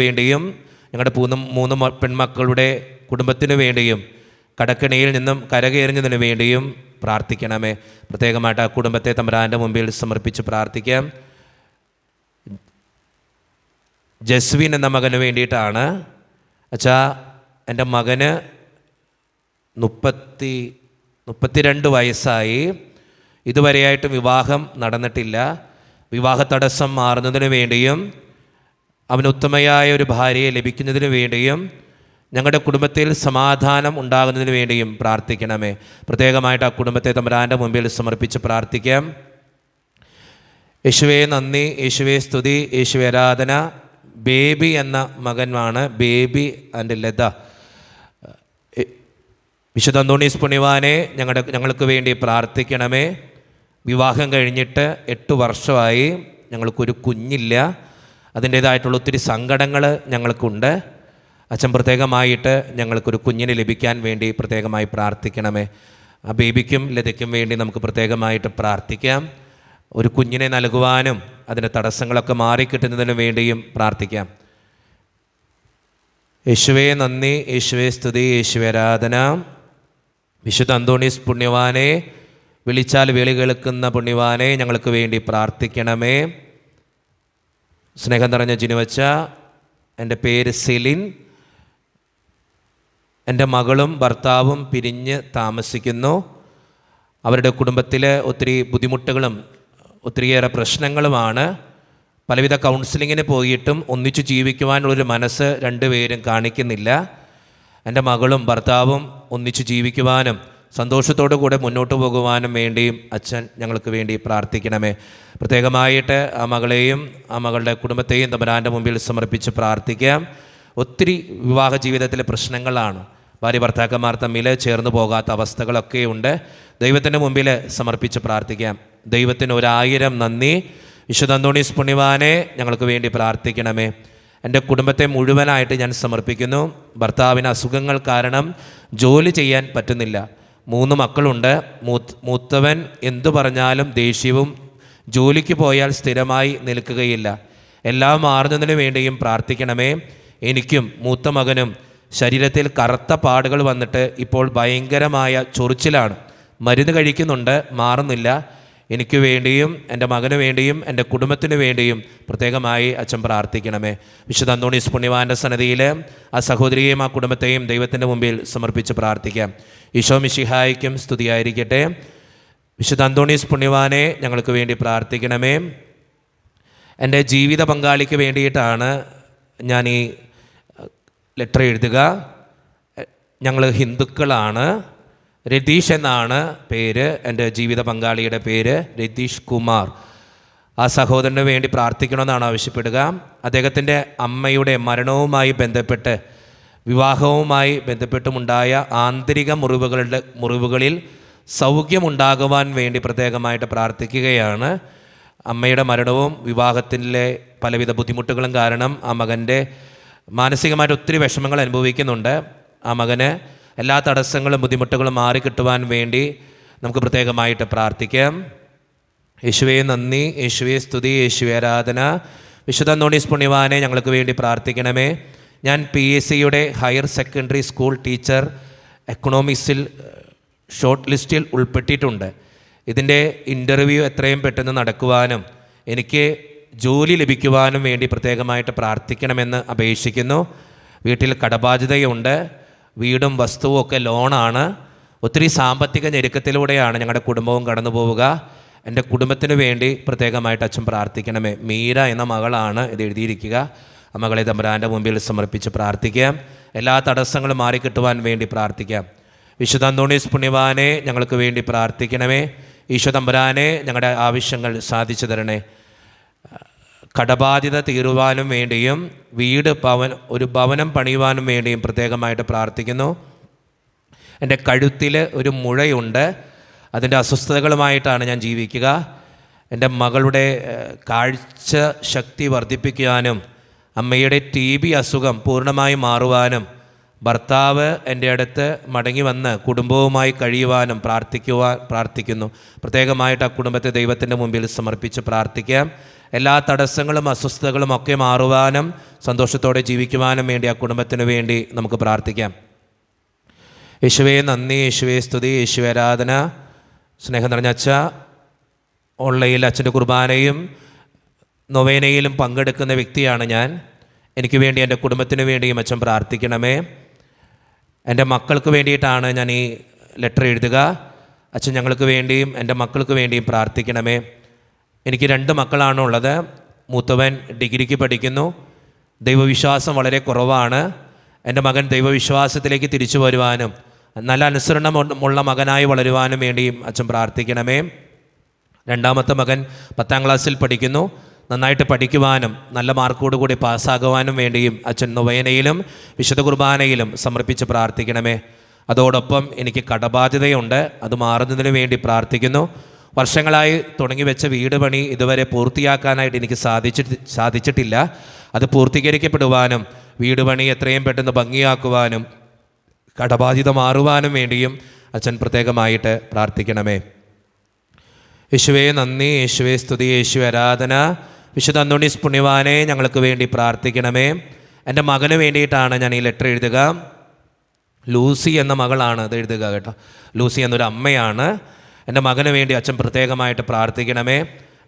Speaker 2: വേണ്ടിയും ഞങ്ങളുടെ 3 പെൺമക്കളുടെ കുടുംബത്തിന് വേണ്ടിയും കടക്കിണിയിൽ നിന്നും കരകയറിഞ്ഞതിന് വേണ്ടിയും പ്രാർത്ഥിക്കണമേ. പ്രത്യേകമായിട്ട് ആ കുടുംബത്തെ തമ്പുരാൻ്റെ മുമ്പിൽ സമർപ്പിച്ച് പ്രാർത്ഥിക്കാം. ജസ്വിൻ എന്ന മകന് വേണ്ടിയിട്ടാണ്. അച്ഛാ, എൻ്റെ മകന് 32 വയസ്സായി. ഇതുവരെയായിട്ടും വിവാഹം നടന്നിട്ടില്ല. വിവാഹ തടസ്സം മാറുന്നതിന് വേണ്ടിയും അവന് ഉത്തമയായ ഒരു ഭാര്യയെ ലഭിക്കുന്നതിന് വേണ്ടിയും ഞങ്ങളുടെ കുടുംബത്തിൽ സമാധാനം ഉണ്ടാകുന്നതിന് വേണ്ടിയും പ്രാർത്ഥിക്കണമേ. പ്രത്യേകമായിട്ട് ആ കുടുംബത്തെ തമ്പുരാൻ്റെ മുമ്പിൽ സമർപ്പിച്ച് പ്രാർത്ഥിക്കാം. യേശുവേ നന്ദി, യേശുവേ സ്തുതി, യേശുവേ ആരാധന. ബേബി എന്ന മകനാണ്, ബേബി ആൻഡ് ലത. വിശുദ്ധ അന്തോണീസ് പുണ്യവാനെ ഞങ്ങൾക്ക് വേണ്ടി പ്രാർത്ഥിക്കണമേ. വിവാഹം കഴിഞ്ഞിട്ട് 8 വർഷമായി. ഞങ്ങൾക്കൊരു കുഞ്ഞില്ല. അതിൻ്റേതായിട്ടുള്ള ഒത്തിരി സങ്കടങ്ങൾ ഞങ്ങൾക്കുണ്ട്. അച്ഛൻ പ്രത്യേകമായിട്ട് ഞങ്ങൾക്കൊരു കുഞ്ഞിനെ ലഭിക്കാൻ വേണ്ടി പ്രത്യേകമായി പ്രാർത്ഥിക്കണമേ. ആ ബേബിക്കും ലതയ്ക്കും വേണ്ടി നമുക്ക് പ്രത്യേകമായിട്ട് പ്രാർത്ഥിക്കാം. ഒരു കുഞ്ഞിനെ നൽകുവാനും അതിൻ്റെ തടസ്സങ്ങളൊക്കെ മാറിക്കിട്ടുന്നതിന് വേണ്ടിയും പ്രാർത്ഥിക്കാം. യേശുവേ നന്ദി, യേശുവേ സ്തുതി, യേശുവേ ആരാധന. വിശുദ്ധ അന്തോണീസ് പുണ്യവാനെ, വിളിച്ചാൽ വിളി കേൾക്കുന്ന പുണ്യവാനെ ഞങ്ങൾക്ക് വേണ്ടി പ്രാർത്ഥിക്കണമേ. സ്നേഹം നിറഞ്ഞ ജിനുവച്ച, എൻ്റെ പേര് സെലിൻ. എൻ്റെ മകളും ഭർത്താവും പിരിഞ്ഞ് താമസിക്കുന്നു. അവരുടെ കുടുംബത്തിൽ ഒത്തിരി ബുദ്ധിമുട്ടുകളും ഒത്തിരിയേറെ പ്രശ്നങ്ങളുമാണ്. പലവിധ കൗൺസിലിങ്ങിന് പോയിട്ടും ഒന്നിച്ചു ജീവിക്കുവാനുള്ളൊരു മനസ്സ് രണ്ടുപേരും കാണിക്കുന്നില്ല. എൻ്റെ മകളും ഭർത്താവും ഒന്നിച്ചു ജീവിക്കുവാനും സന്തോഷത്തോടു കൂടെ മുന്നോട്ട് പോകുവാനും വേണ്ടിയും അച്ഛൻ ഞങ്ങൾക്ക് വേണ്ടി പ്രാർത്ഥിക്കണമേ. പ്രത്യേകമായിട്ട് ആ മകളെയും ആ മകളുടെ കുടുംബത്തെയും തമ്പുരാൻ്റെ മുമ്പിൽ സമർപ്പിച്ച് പ്രാർത്ഥിക്കാം. ഒത്തിരി വിവാഹ ജീവിതത്തിലെ പ്രശ്നങ്ങളാണ്. ഭാര്യ ഭർത്താക്കന്മാർ തമ്മിൽ ചേർന്ന് പോകാത്ത അവസ്ഥകളൊക്കെയുണ്ട്. ദൈവത്തിൻ്റെ മുമ്പിൽ സമർപ്പിച്ച് പ്രാർത്ഥിക്കാം. ദൈവത്തിന് 1000 നന്ദി. വിശുദ്ധ അന്തോണീസ് പുണ്യവാനെ ഞങ്ങൾക്ക് വേണ്ടി പ്രാർത്ഥിക്കണമേ. എൻ്റെ കുടുംബത്തെ മുഴുവനായിട്ട് ഞാൻ സമർപ്പിക്കുന്നു. ഭർത്താവിന് അസുഖങ്ങൾ കാരണം ജോലി ചെയ്യാൻ പറ്റുന്നില്ല. 3 മക്കളുണ്ട്. മൂത്തവൻ എന്തു പറഞ്ഞാലും ദേഷ്യവും, ജോലിക്ക് പോയാൽ സ്ഥിരമായി നിൽക്കുകയില്ല. എല്ലാം മാറുന്നതിന് വേണ്ടിയും പ്രാർത്ഥിക്കണമേ. എനിക്കും മൂത്ത മകനും ശരീരത്തിൽ കറുത്ത പാടുകൾ വന്നിട്ട് ഇപ്പോൾ ഭയങ്കരമായ ചൊറിച്ചിലാണ്. മരുന്ന് കഴിക്കുന്നുണ്ട്, മാറുന്നില്ല. എനിക്ക് വേണ്ടിയും എൻ്റെ മകന് വേണ്ടിയും എൻ്റെ കുടുംബത്തിന് വേണ്ടിയും പ്രത്യേകമായി അച്ഛൻ പ്രാർത്ഥിക്കണമേ. വിശുദ്ധ അന്തോണീസ് പുണ്യവാൻ്റെ സന്നിധിയിൽ ആ സഹോദരിയെയും ആ കുടുംബത്തെയും ദൈവത്തിൻ്റെ മുമ്പിൽ സമർപ്പിച്ച് പ്രാർത്ഥിക്കാം. ഈശോ മിശിഹായ്ക്കും സ്തുതിയായിരിക്കട്ടെ. വിശുദ്ധ അന്തോണീസ് പുണ്യവാനെ ഞങ്ങൾക്ക് വേണ്ടി പ്രാർത്ഥിക്കണമേ. എൻ്റെ ജീവിത പങ്കാളിക്ക് വേണ്ടിയിട്ടാണ് ഞാൻ ഈ ലെറ്റർ എഴുതുക. ഞങ്ങൾ ഹിന്ദുക്കളാണ്. രതീഷ് എന്നാണ് പേര്. എൻ്റെ ജീവിത പങ്കാളിയുടെ പേര് രതീഷ് കുമാർ. ആ സഹോദരന് വേണ്ടി പ്രാർത്ഥിക്കണമെന്നാണ് ആവശ്യപ്പെടുക. അദ്ദേഹത്തിൻ്റെ അമ്മയുടെ മരണവുമായി ബന്ധപ്പെട്ട്, വിവാഹവുമായി ബന്ധപ്പെട്ടുമുണ്ടായ ആന്തരിക മുറിവുകളിൽ സൗഖ്യമുണ്ടാകുവാൻ വേണ്ടി പ്രത്യേകമായിട്ട് പ്രാർത്ഥിക്കുകയാണ്. അമ്മയുടെ മരണവും വിവാഹത്തിലെ പലവിധ ബുദ്ധിമുട്ടുകളും കാരണം ആ മകൻ്റെ മാനസികമായിട്ട് ഒത്തിരി വിഷമങ്ങൾ അനുഭവിക്കുന്നുണ്ട്. ആ മകന് എല്ലാ തടസ്സങ്ങളും ബുദ്ധിമുട്ടുകളും മാറിക്കിട്ടുവാൻ വേണ്ടി നമുക്ക് പ്രത്യേകമായിട്ട് പ്രാർത്ഥിക്കാം. യേശുവേ നന്ദി, യേശുവേ സ്തുതി, യേശുവേ ആരാധന. വിശുദ്ധ അന്തോണീസ് പുണ്യവാനെ ഞങ്ങൾക്ക് വേണ്ടി പ്രാർത്ഥിക്കണമേ. ഞാൻ PSCയുടെ ഹയർ സെക്കൻഡറി സ്കൂൾ ടീച്ചർ എക്കണോമിക്സിൽ ഷോർട്ട് ലിസ്റ്റിൽ ഉൾപ്പെട്ടിട്ടുണ്ട്. ഇതിൻ്റെ ഇൻ്റർവ്യൂ എത്രയും പെട്ടെന്ന് നടക്കുവാനും എനിക്ക് ജോലി ലഭിക്കുവാനും വേണ്ടി പ്രത്യേകമായിട്ട് പ്രാർത്ഥിക്കണമെന്ന് അപേക്ഷിക്കുന്നു. വീട്ടിൽ കടബാധ്യതയുണ്ട്, വീടും വസ്തുവും ഒക്കെ ലോണാണ്. ഒത്തിരി സാമ്പത്തിക ഞെരുക്കത്തിലൂടെയാണ് ഞങ്ങളുടെ കുടുംബവും കടന്നു പോവുക. എൻ്റെ കുടുംബത്തിന് വേണ്ടി പ്രത്യേകമായിട്ട് അച്ഛൻ പ്രാർത്ഥിക്കണമേ. മീര എന്ന മകളാണ് ഇത് എഴുതിയിരിക്കുക. ആ മകളെ തമ്പുരാൻ്റെ മുമ്പിൽ സമർപ്പിച്ച് പ്രാർത്ഥിക്കാം. എല്ലാ തടസ്സങ്ങളും മാറിക്കിട്ടുവാൻ വേണ്ടി പ്രാർത്ഥിക്കാം. വിശുദ്ധ അന്തോണീസ് പുണ്യവാനെ ഞങ്ങൾക്ക് വേണ്ടി പ്രാർത്ഥിക്കണമേ. ഈശോ തമ്പുരാനെ ഞങ്ങളുടെ ആവശ്യങ്ങൾ സാധിച്ചു തരണേ. കടബാധ്യത തീരുവാനും വേണ്ടിയും ഒരു ഭവനം പണിയുവാനും വേണ്ടിയും പ്രത്യേകമായിട്ട് പ്രാർത്ഥിക്കുന്നു. എൻ്റെ കഴുത്തിൽ ഒരു മുഴയുണ്ട്, അതിൻ്റെ അസ്വസ്ഥതകളുമായിട്ടാണ് ഞാൻ ജീവിക്കുക. എൻ്റെ മകളുടെ കാഴ്ച ശക്തി വർദ്ധിപ്പിക്കാനും അമ്മയുടെ TB അസുഖം പൂർണ്ണമായി മാറുവാനും ഭർത്താവ് എൻ്റെ അടുത്ത് മടങ്ങി വന്ന് കുടുംബവുമായി കഴിയുവാനും പ്രാർത്ഥിക്കുന്നു. പ്രത്യേകമായിട്ട് ആ കുടുംബത്തെ ദൈവത്തിൻ്റെ മുമ്പിൽ സമർപ്പിച്ച് പ്രാർത്ഥിക്കാം. എല്ലാ തടസ്സങ്ങളും അസ്വസ്ഥതകളും ഒക്കെ മാറുവാനും സന്തോഷത്തോടെ ജീവിക്കുവാനും വേണ്ടി ആ കുടുംബത്തിന് വേണ്ടി നമുക്ക് പ്രാർത്ഥിക്കാം. യേശുവേ നന്ദി, യേശുവേ സ്തുതി, യേശുവേ ആരാധന. സ്നേഹം നിറഞ്ഞ അച്ഛ, ഓൺലൈനിൽ അച്ഛൻ്റെ കുർബാനയും നൊവേനയിലും പങ്കെടുക്കുന്ന വ്യക്തിയാണ് ഞാൻ. എനിക്ക് വേണ്ടി എൻ്റെ കുടുംബത്തിന് വേണ്ടിയും അച്ഛൻ പ്രാർത്ഥിക്കണമേ. എൻ്റെ മക്കൾക്ക് വേണ്ടിയിട്ടാണ് ഞാൻ ഈ ലെറ്റർ എഴുതുക. അച്ഛൻ ഞങ്ങൾക്ക് വേണ്ടിയും എൻ്റെ മക്കൾക്ക് വേണ്ടിയും പ്രാർത്ഥിക്കണമേ. എനിക്ക് 2 മക്കളാണുള്ളത്. മൂത്തവൻ ഡിഗ്രിക്ക് പഠിക്കുന്നു. ദൈവവിശ്വാസം വളരെ കുറവാണ്. എൻ്റെ മകൻ ദൈവവിശ്വാസത്തിലേക്ക് തിരിച്ചു വരുവാനും നല്ല അനുസരണമുള്ള മകനായി വളരുവാനും വേണ്ടിയും അച്ഛൻ പ്രാർത്ഥിക്കണമേ. 2ാമത്തെ മകൻ 10ാം ക്ലാസ്സിൽ പഠിക്കുന്നു. നന്നായിട്ട് പഠിക്കുവാനും നല്ല മാർക്കോടുകൂടി പാസ്സാകുവാനും വേണ്ടിയും അച്ഛൻ നൊവേനയിലും വിശുദ്ധ കുർബാനയിലും സമർപ്പിച്ച് പ്രാർത്ഥിക്കണമേ. അതോടൊപ്പം എനിക്ക് കടബാധ്യതയുണ്ട്, അത് മാറുന്നതിന് വേണ്ടി പ്രാർത്ഥിക്കുന്നു. വർഷങ്ങളായി തുടങ്ങി വെച്ച വീട് പണി ഇതുവരെ പൂർത്തിയാക്കാനായിട്ട് എനിക്ക് സാധിച്ചിട്ടില്ല. അത് പൂർത്തീകരിക്കപ്പെടുവാനും വീട് പണി എത്രയും പെട്ടെന്ന് ഭംഗിയാക്കുവാനും കടബാധ്യത മാറുവാനും വേണ്ടിയും അച്ഛൻ പ്രത്യേകമായിട്ട് പ്രാർത്ഥിക്കണമേ. യേശുവേ നന്ദി, യേശുവേ സ്തുതി, യേശുവേ ആരാധന. വിശുദ്ധ അന്തോണീസ് പുണ്യവാനെ ഞങ്ങൾക്ക് വേണ്ടി പ്രാർത്ഥിക്കണമേ. എൻ്റെ മകന് വേണ്ടിയിട്ടാണ് ഞാൻ ഈ ലെറ്റർ എഴുതുക. ലൂസി എന്ന മകളാണ് ഇത് എഴുതുക കേട്ടോ. ലൂസി എന്നൊരു അമ്മയാണ്. എൻ്റെ മകന് വേണ്ടി അച്ഛൻ പ്രത്യേകമായിട്ട് പ്രാർത്ഥിക്കണമേ.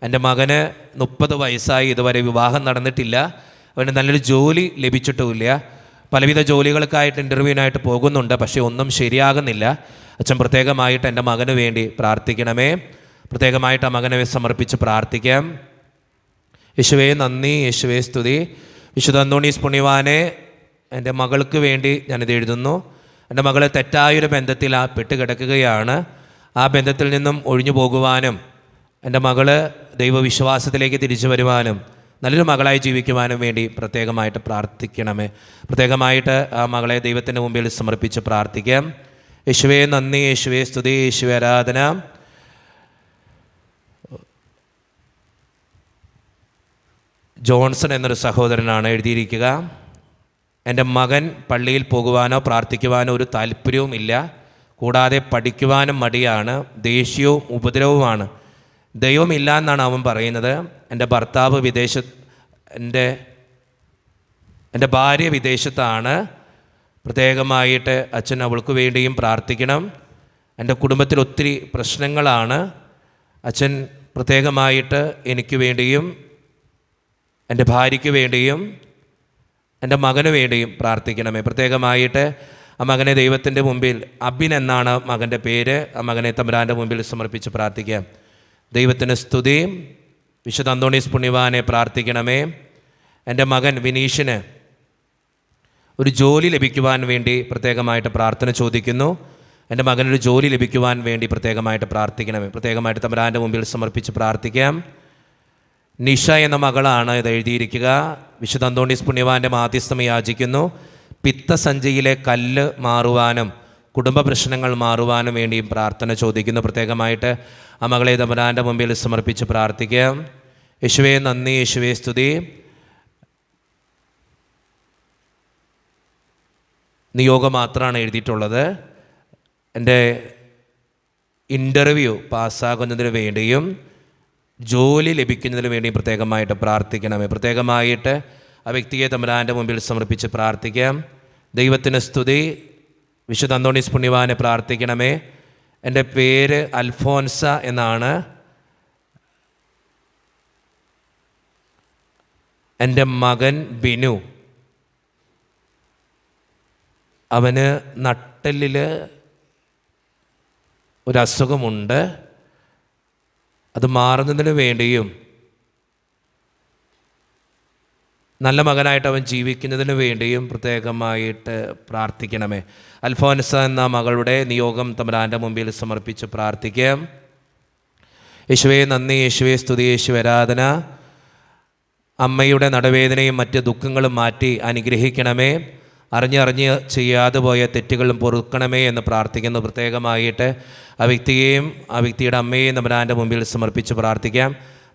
Speaker 2: എൻ്റെ മകന് 30 വയസ്സായി, ഇതുവരെ വിവാഹം നടന്നിട്ടില്ല. അവന് നല്ലൊരു ജോലി ലഭിച്ചിട്ടുമില്ല. പലവിധ ജോലികൾക്കായിട്ട് ഇൻ്റർവ്യൂവിനായിട്ട് പോകുന്നുണ്ട്, പക്ഷേ ഒന്നും ശരിയാകുന്നില്ല. അച്ഛൻ പ്രത്യേകമായിട്ട് എൻ്റെ മകന് വേണ്ടി പ്രാർത്ഥിക്കണമേ. പ്രത്യേകമായിട്ട് ആ മകനെ സമർപ്പിച്ച് പ്രാർത്ഥിക്കാം. യേശുവേ നന്ദി, യേശുവേ സ്തുതി. വിശുദ്ധ അന്തോണീസ് പുണ്യവാനെ എൻ്റെ മകൾക്ക് വേണ്ടി ഞാനിത് എഴുതുന്നു. എൻ്റെ മകൾ തെറ്റായൊരു ബന്ധത്തിൽ പെട്ടുകിടക്കുകയാണ്. ആ ബന്ധത്തിൽ നിന്നും ഒഴിഞ്ഞു പോകുവാനും എൻ്റെ മകൾ ദൈവവിശ്വാസത്തിലേക്ക് തിരിച്ചു വരുവാനും നല്ലൊരു മകളായി ജീവിക്കുവാനും വേണ്ടി പ്രത്യേകമായിട്ട് പ്രാർത്ഥിക്കണമേ. പ്രത്യേകമായിട്ട് ആ മകളെ ദൈവത്തിൻ്റെ മുമ്പിൽ സമർപ്പിച്ച് പ്രാർത്ഥിക്കാം. യേശുവേ നന്ദി, യേശുവേ സ്തുതി, യേശുവേ ആരാധന. ജോൺസൺ എന്നൊരു സഹോദരനാണ് എഴുതിയിരിക്കുക. എൻ്റെ മകൻ പള്ളിയിൽ പോകുവാനോ പ്രാർത്ഥിക്കുവാനോ ഒരു താല്പര്യവുമില്ല. കൂടാതെ പഠിക്കുവാനും മടിയാണ്, ദേഷ്യവും ഉപദ്രവവുമാണ്. ദൈവമില്ല എന്നാണ് അവൻ പറയുന്നത്. എൻ്റെ ഭർത്താവ് എൻ്റെ ഭാര്യ വിദേശത്താണ്. പ്രത്യേകമായിട്ട് അച്ഛൻ അവൾക്ക് വേണ്ടിയും പ്രാർത്ഥിക്കണം. എൻ്റെ കുടുംബത്തിൽ ഒത്തിരി പ്രശ്നങ്ങളാണ്. അച്ഛൻ പ്രത്യേകമായിട്ട് എനിക്ക് വേണ്ടിയും എൻ്റെ ഭാര്യയ്ക്ക് വേണ്ടിയും എൻ്റെ മകന് വേണ്ടിയും പ്രാർത്ഥിക്കണമേ. പ്രത്യേകമായിട്ട് ആ മകനെ ദൈവത്തിൻ്റെ മുമ്പിൽ, അബിൻ എന്നാണ് മകൻ്റെ പേര്, ആ മകനെ തമ്പുരാൻ്റെ മുമ്പിൽ സമർപ്പിച്ച് പ്രാർത്ഥിക്കാം. ദൈവത്തിന് സ്തുതിയും. വിശുദ്ധ അന്തോണീസ് പുണ്യവാനെ പ്രാർത്ഥിക്കണമേ. എൻ്റെ മകൻ വിനീഷിന് ഒരു ജോലി ലഭിക്കുവാൻ വേണ്ടി പ്രത്യേകമായിട്ട് പ്രാർത്ഥന ചോദിക്കുന്നു. എൻ്റെ മകനൊരു ജോലി ലഭിക്കുവാൻ വേണ്ടി പ്രത്യേകമായിട്ട് പ്രാർത്ഥിക്കണമേ. പ്രത്യേകമായിട്ട് തമ്പുരാൻ്റെ മുമ്പിൽ സമർപ്പിച്ച് പ്രാർത്ഥിക്കാം. നിഷ എന്ന മകളാണ് ഇത് എഴുതിയിരിക്കുക. വിശുദ്ധ അന്തോണീസ് പുണ്യവാൻ്റെ മാധ്യസ്ഥം യാചിക്കുന്നു. പിത്തസഞ്ചിയിലെ കല്ല് മാറുവാനും കുടുംബ പ്രശ്നങ്ങൾ മാറുവാനും വേണ്ടിയും പ്രാർത്ഥന ചോദിക്കുന്നു. പ്രത്യേകമായിട്ട് ആ മകളെ തമ്പുരാൻ്റെ മുമ്പിൽ സമർപ്പിച്ച് പ്രാർത്ഥിക്കാം. യേശുവേ നന്ദി, യേശുവേ സ്തുതി. നിയോഗം മാത്രമാണ് എഴുതിയിട്ടുള്ളത്. എൻ്റെ ഇൻ്റർവ്യൂ പാസ്സാകുന്നതിന് വേണ്ടിയും ജോലി ലഭിക്കുന്നതിന് വേണ്ടിയും പ്രത്യേകമായിട്ട് പ്രാർത്ഥിക്കണമേ. പ്രത്യേകമായിട്ട് ആ വ്യക്തിയെ തമ്പുരാൻ്റെ മുമ്പിൽ സമർപ്പിച്ച് പ്രാർത്ഥിക്കാം. ദൈവത്തിന് സ്തുതി. വിശുദ്ധ അന്തോണീസ് പുണ്യവാനെ പ്രാർത്ഥിക്കണമേ. എൻ്റെ പേര് അൽഫോൻസ എന്നാണ്. എൻ്റെ മകൻ ബിനു, അവന് നട്ടെല്ലിൽ ഒരസുഖമുണ്ട്. അത് മാറുന്നതിന് വേണ്ടിയും നല്ല മകനായിട്ട് അവൻ ജീവിക്കുന്നതിന് വേണ്ടിയും പ്രത്യേകമായിട്ട് പ്രാർത്ഥിക്കണമേ. അൽഫോൻസ എന്ന മകളുടെ നിയോഗം തമ്പുരാൻ്റെ മുമ്പിൽ സമർപ്പിച്ച് പ്രാർത്ഥിക്കാം. യേശുവേ നന്ദി, യേശുവേ സ്തുതി, യേശുവേ ആരാധന. അമ്മയുടെ നടവേദനയും മറ്റ് ദുഃഖങ്ങളും മാറ്റി അനുഗ്രഹിക്കണമേ. അറിഞ്ഞ് ചെയ്യാതെ പോയ തെറ്റുകളും പൊറുക്കണമേ എന്ന് പ്രാർത്ഥിക്കുന്നു. പ്രത്യേകമായിട്ട് ആ വ്യക്തിയെയും ആ വ്യക്തിയുടെ അമ്മയെയും തമ്പുരാൻ്റെ മുമ്പിൽ സമർപ്പിച്ച് പ്രാർത്ഥിക്കാം.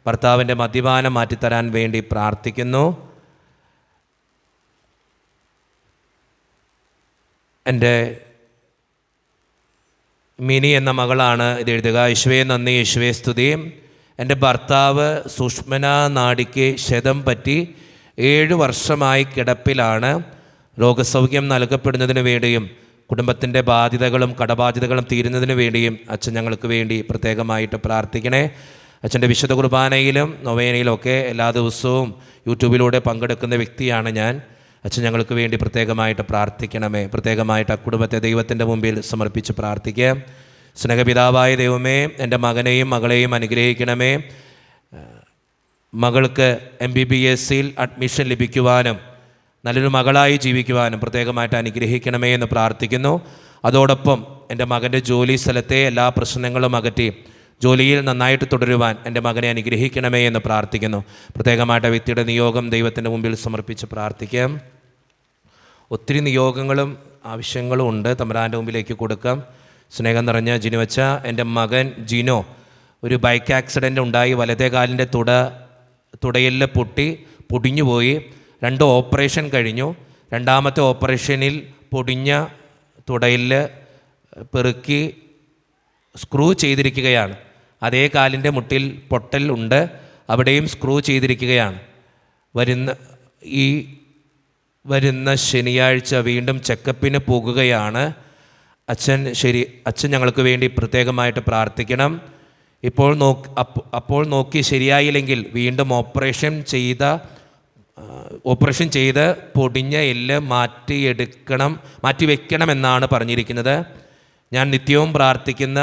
Speaker 2: ഭർത്താവിൻ്റെ മദ്യപാനം മാറ്റിത്തരാൻ വേണ്ടി പ്രാർത്ഥിക്കുന്നു. എൻ്റെ മിനി എന്ന മകളാണ് ഇത് എഴുതുക. യേശുവേ നന്ദി, യേശുവേ സ്തുതി. എൻ്റെ ഭർത്താവ് സുഷ്മന നാഡിക്ക് ക്ഷതം പറ്റി 7 വർഷമായി കിടപ്പിലാണ്. രോഗസൗഖ്യം നൽകപ്പെടുന്നതിന് വേണ്ടിയും കുടുംബത്തിൻ്റെ ബാധ്യതകളും കടബാധ്യതകളും തീരുന്നതിന് വേണ്ടിയും അച്ഛൻ ഞങ്ങൾക്ക് വേണ്ടി പ്രത്യേകമായിട്ട് പ്രാർത്ഥിക്കണേ. അച്ഛൻ്റെ വിശുദ്ധ കുർബാനയിലും നൊവേനയിലും ഒക്കെ എല്ലാ ദിവസവും യൂട്യൂബിലൂടെ പങ്കെടുക്കുന്ന വ്യക്തിയാണ് ഞാൻ. അച്ഛൻ ഞങ്ങൾക്ക് വേണ്ടി പ്രത്യേകമായിട്ട് പ്രാർത്ഥിക്കണമേ. പ്രത്യേകമായിട്ട് ആ കുടുംബത്തെ ദൈവത്തിൻ്റെ മുമ്പിൽ സമർപ്പിച്ച് പ്രാർത്ഥിക്കാം. സ്നേഹപിതാവായ ദൈവമേ, എൻ്റെ മകനെയും മകളെയും അനുഗ്രഹിക്കണമേ. മകൾക്ക് MBBSയിൽ അഡ്മിഷൻ ലഭിക്കുവാനും നല്ലൊരു മകളായി ജീവിക്കുവാനും പ്രത്യേകമായിട്ട് അനുഗ്രഹിക്കണമേ എന്ന് പ്രാർത്ഥിക്കുന്നു. അതോടൊപ്പം എൻ്റെ മകൻ്റെ ജോലി സ്ഥലത്തെ എല്ലാ പ്രശ്നങ്ങളും അകറ്റി ജോലിയിൽ നന്നായിട്ട് തുടരുവാൻ എൻ്റെ മകനെ അനുഗ്രഹിക്കണമേ എന്ന് പ്രാർത്ഥിക്കുന്നു. പ്രത്യേകമായിട്ട് വ്യക്തിയുടെ നിയോഗം ദൈവത്തിൻ്റെ മുമ്പിൽ സമർപ്പിച്ച് പ്രാർത്ഥിക്കാം. ഒത്തിരി നിയോഗങ്ങളും ആവശ്യങ്ങളും ഉണ്ട്, തമ്പുരാൻ്റെ മുമ്പിലേക്ക് കൊടുക്കാം. സ്നേഹം നിറഞ്ഞ ജിനുവച്ച, എൻ്റെ മകൻ ജിനോ ഒരു ബൈക്ക് ആക്സിഡൻ്റ് ഉണ്ടായി വലതേ കാലിൻ്റെ തുടയെല്ല് പൊടിഞ്ഞുപോയി. 2 ഓപ്പറേഷൻ കഴിഞ്ഞു. 2ാമത്തെ ഓപ്പറേഷനിൽ പൊടിഞ്ഞ തുടയെല്ല് പെറുക്കി സ്ക്രൂ ചെയ്തിരിക്കുകയാണ്. അതേ കാലിൻ്റെ മുട്ടിൽ പൊട്ടൽ ഉണ്ട്, അവിടെയും സ്ക്രൂ ചെയ്തിരിക്കുകയാണ്. വരുന്ന ശനിയാഴ്ച വീണ്ടും ചെക്കപ്പിന് പോകുകയാണ്. അച്ഛൻ ഞങ്ങൾക്ക് വേണ്ടി പ്രത്യേകമായിട്ട് പ്രാർത്ഥിക്കണം. അപ്പോൾ നോക്കി ശരിയായില്ലെങ്കിൽ വീണ്ടും ഓപ്പറേഷൻ ചെയ്ത് പൊടിഞ്ഞ എല്ല് മാറ്റി വെക്കണമെന്നാണ് പറഞ്ഞിരിക്കുന്നത്. ഞാൻ നിത്യവും പ്രാർത്ഥിക്കുന്ന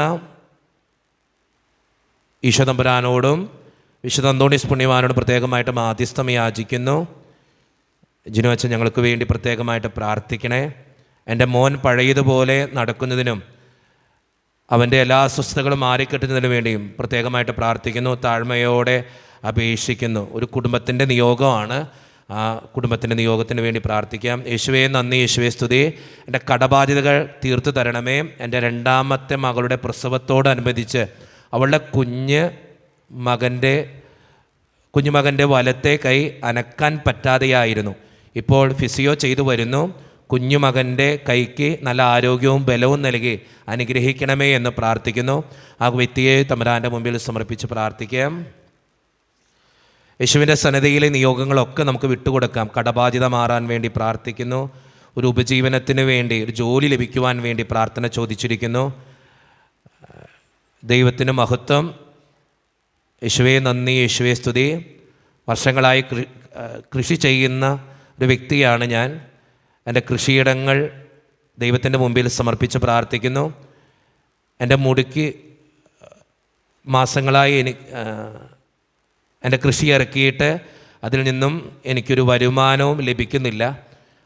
Speaker 2: ഈശോ തമ്പുരാനോടും വിശുദ്ധ അന്തോണീസ് പുണ്യവാനോടും പ്രത്യേകമായിട്ട് മാധ്യസ്ഥം യാചിക്കുന്നു. ജിനു അച്ഛൻ ഞങ്ങൾക്ക് വേണ്ടി പ്രത്യേകമായിട്ട് പ്രാർത്ഥിക്കണേ. എൻ്റെ മോൻ പഴയതുപോലെ നടക്കുന്നതിനും അവൻ്റെ എല്ലാ അസ്വസ്ഥതകളും മാറിക്കിട്ടുന്നതിനു വേണ്ടിയും പ്രത്യേകമായിട്ട് പ്രാർത്ഥിക്കുന്നു. താഴ്മയോടെ അപേക്ഷിക്കുന്നു. ഒരു കുടുംബത്തിൻ്റെ നിയോഗമാണ്. ആ കുടുംബത്തിൻ്റെ നിയോഗത്തിന് വേണ്ടി പ്രാർത്ഥിക്കാം. യേശുവേ നന്ദി, യേശുവേ സ്തുതി. എൻ്റെ കടബാധ്യതകൾ തീർത്തു തരണമേ. എൻ്റെ 2ാമത്തെ മകളുടെ പ്രസവത്തോടനുബന്ധിച്ച് അവളുടെ കുഞ്ഞുമകൻ്റെ വലത്തെ കൈ അനക്കാൻ പറ്റാതെയായിരുന്നു. ഇപ്പോൾ ഫിസിയോ ചെയ്തു വരുന്നു. കുഞ്ഞുമകൻ്റെ കൈക്ക് നല്ല ആരോഗ്യവും ബലവും നൽകി അനുഗ്രഹിക്കണമേ എന്ന് പ്രാർത്ഥിക്കുന്നു. ആ വ്യക്തിയെ തമ്പുരാൻ്റെ മുമ്പിൽ സമർപ്പിച്ച് പ്രാർത്ഥിക്കാം. യേശുവിൻ്റെ സന്നിധിയിലെ നിയോഗങ്ങളൊക്കെ നമുക്ക് വിട്ടുകൊടുക്കാം. കടബാധ്യത മാറാൻ വേണ്ടി പ്രാർത്ഥിക്കുന്നു. ഒരു ഉപജീവനത്തിന് വേണ്ടി, ഒരു ജോലി ലഭിക്കുവാൻ വേണ്ടി പ്രാർത്ഥന ചോദിച്ചിരിക്കുന്നു. ദൈവത്തിന് മഹത്വം. യേശുവേ നന്ദി, യേശുവേ സ്തുതി. വർഷങ്ങളായി കൃഷി ചെയ്യുന്ന ഒരു വ്യക്തിയാണ് ഞാൻ. എൻ്റെ കൃഷിയിടങ്ങൾ ദൈവത്തിൻ്റെ മുമ്പിൽ സമർപ്പിച്ച് പ്രാർത്ഥിക്കുന്നു. എൻ്റെ മുടിക്ക് മാസങ്ങളായി എൻ്റെ കൃഷി ഇറക്കിയിട്ട് അതിൽ നിന്നും എനിക്കൊരു വരുമാനവും ലഭിക്കുന്നില്ല.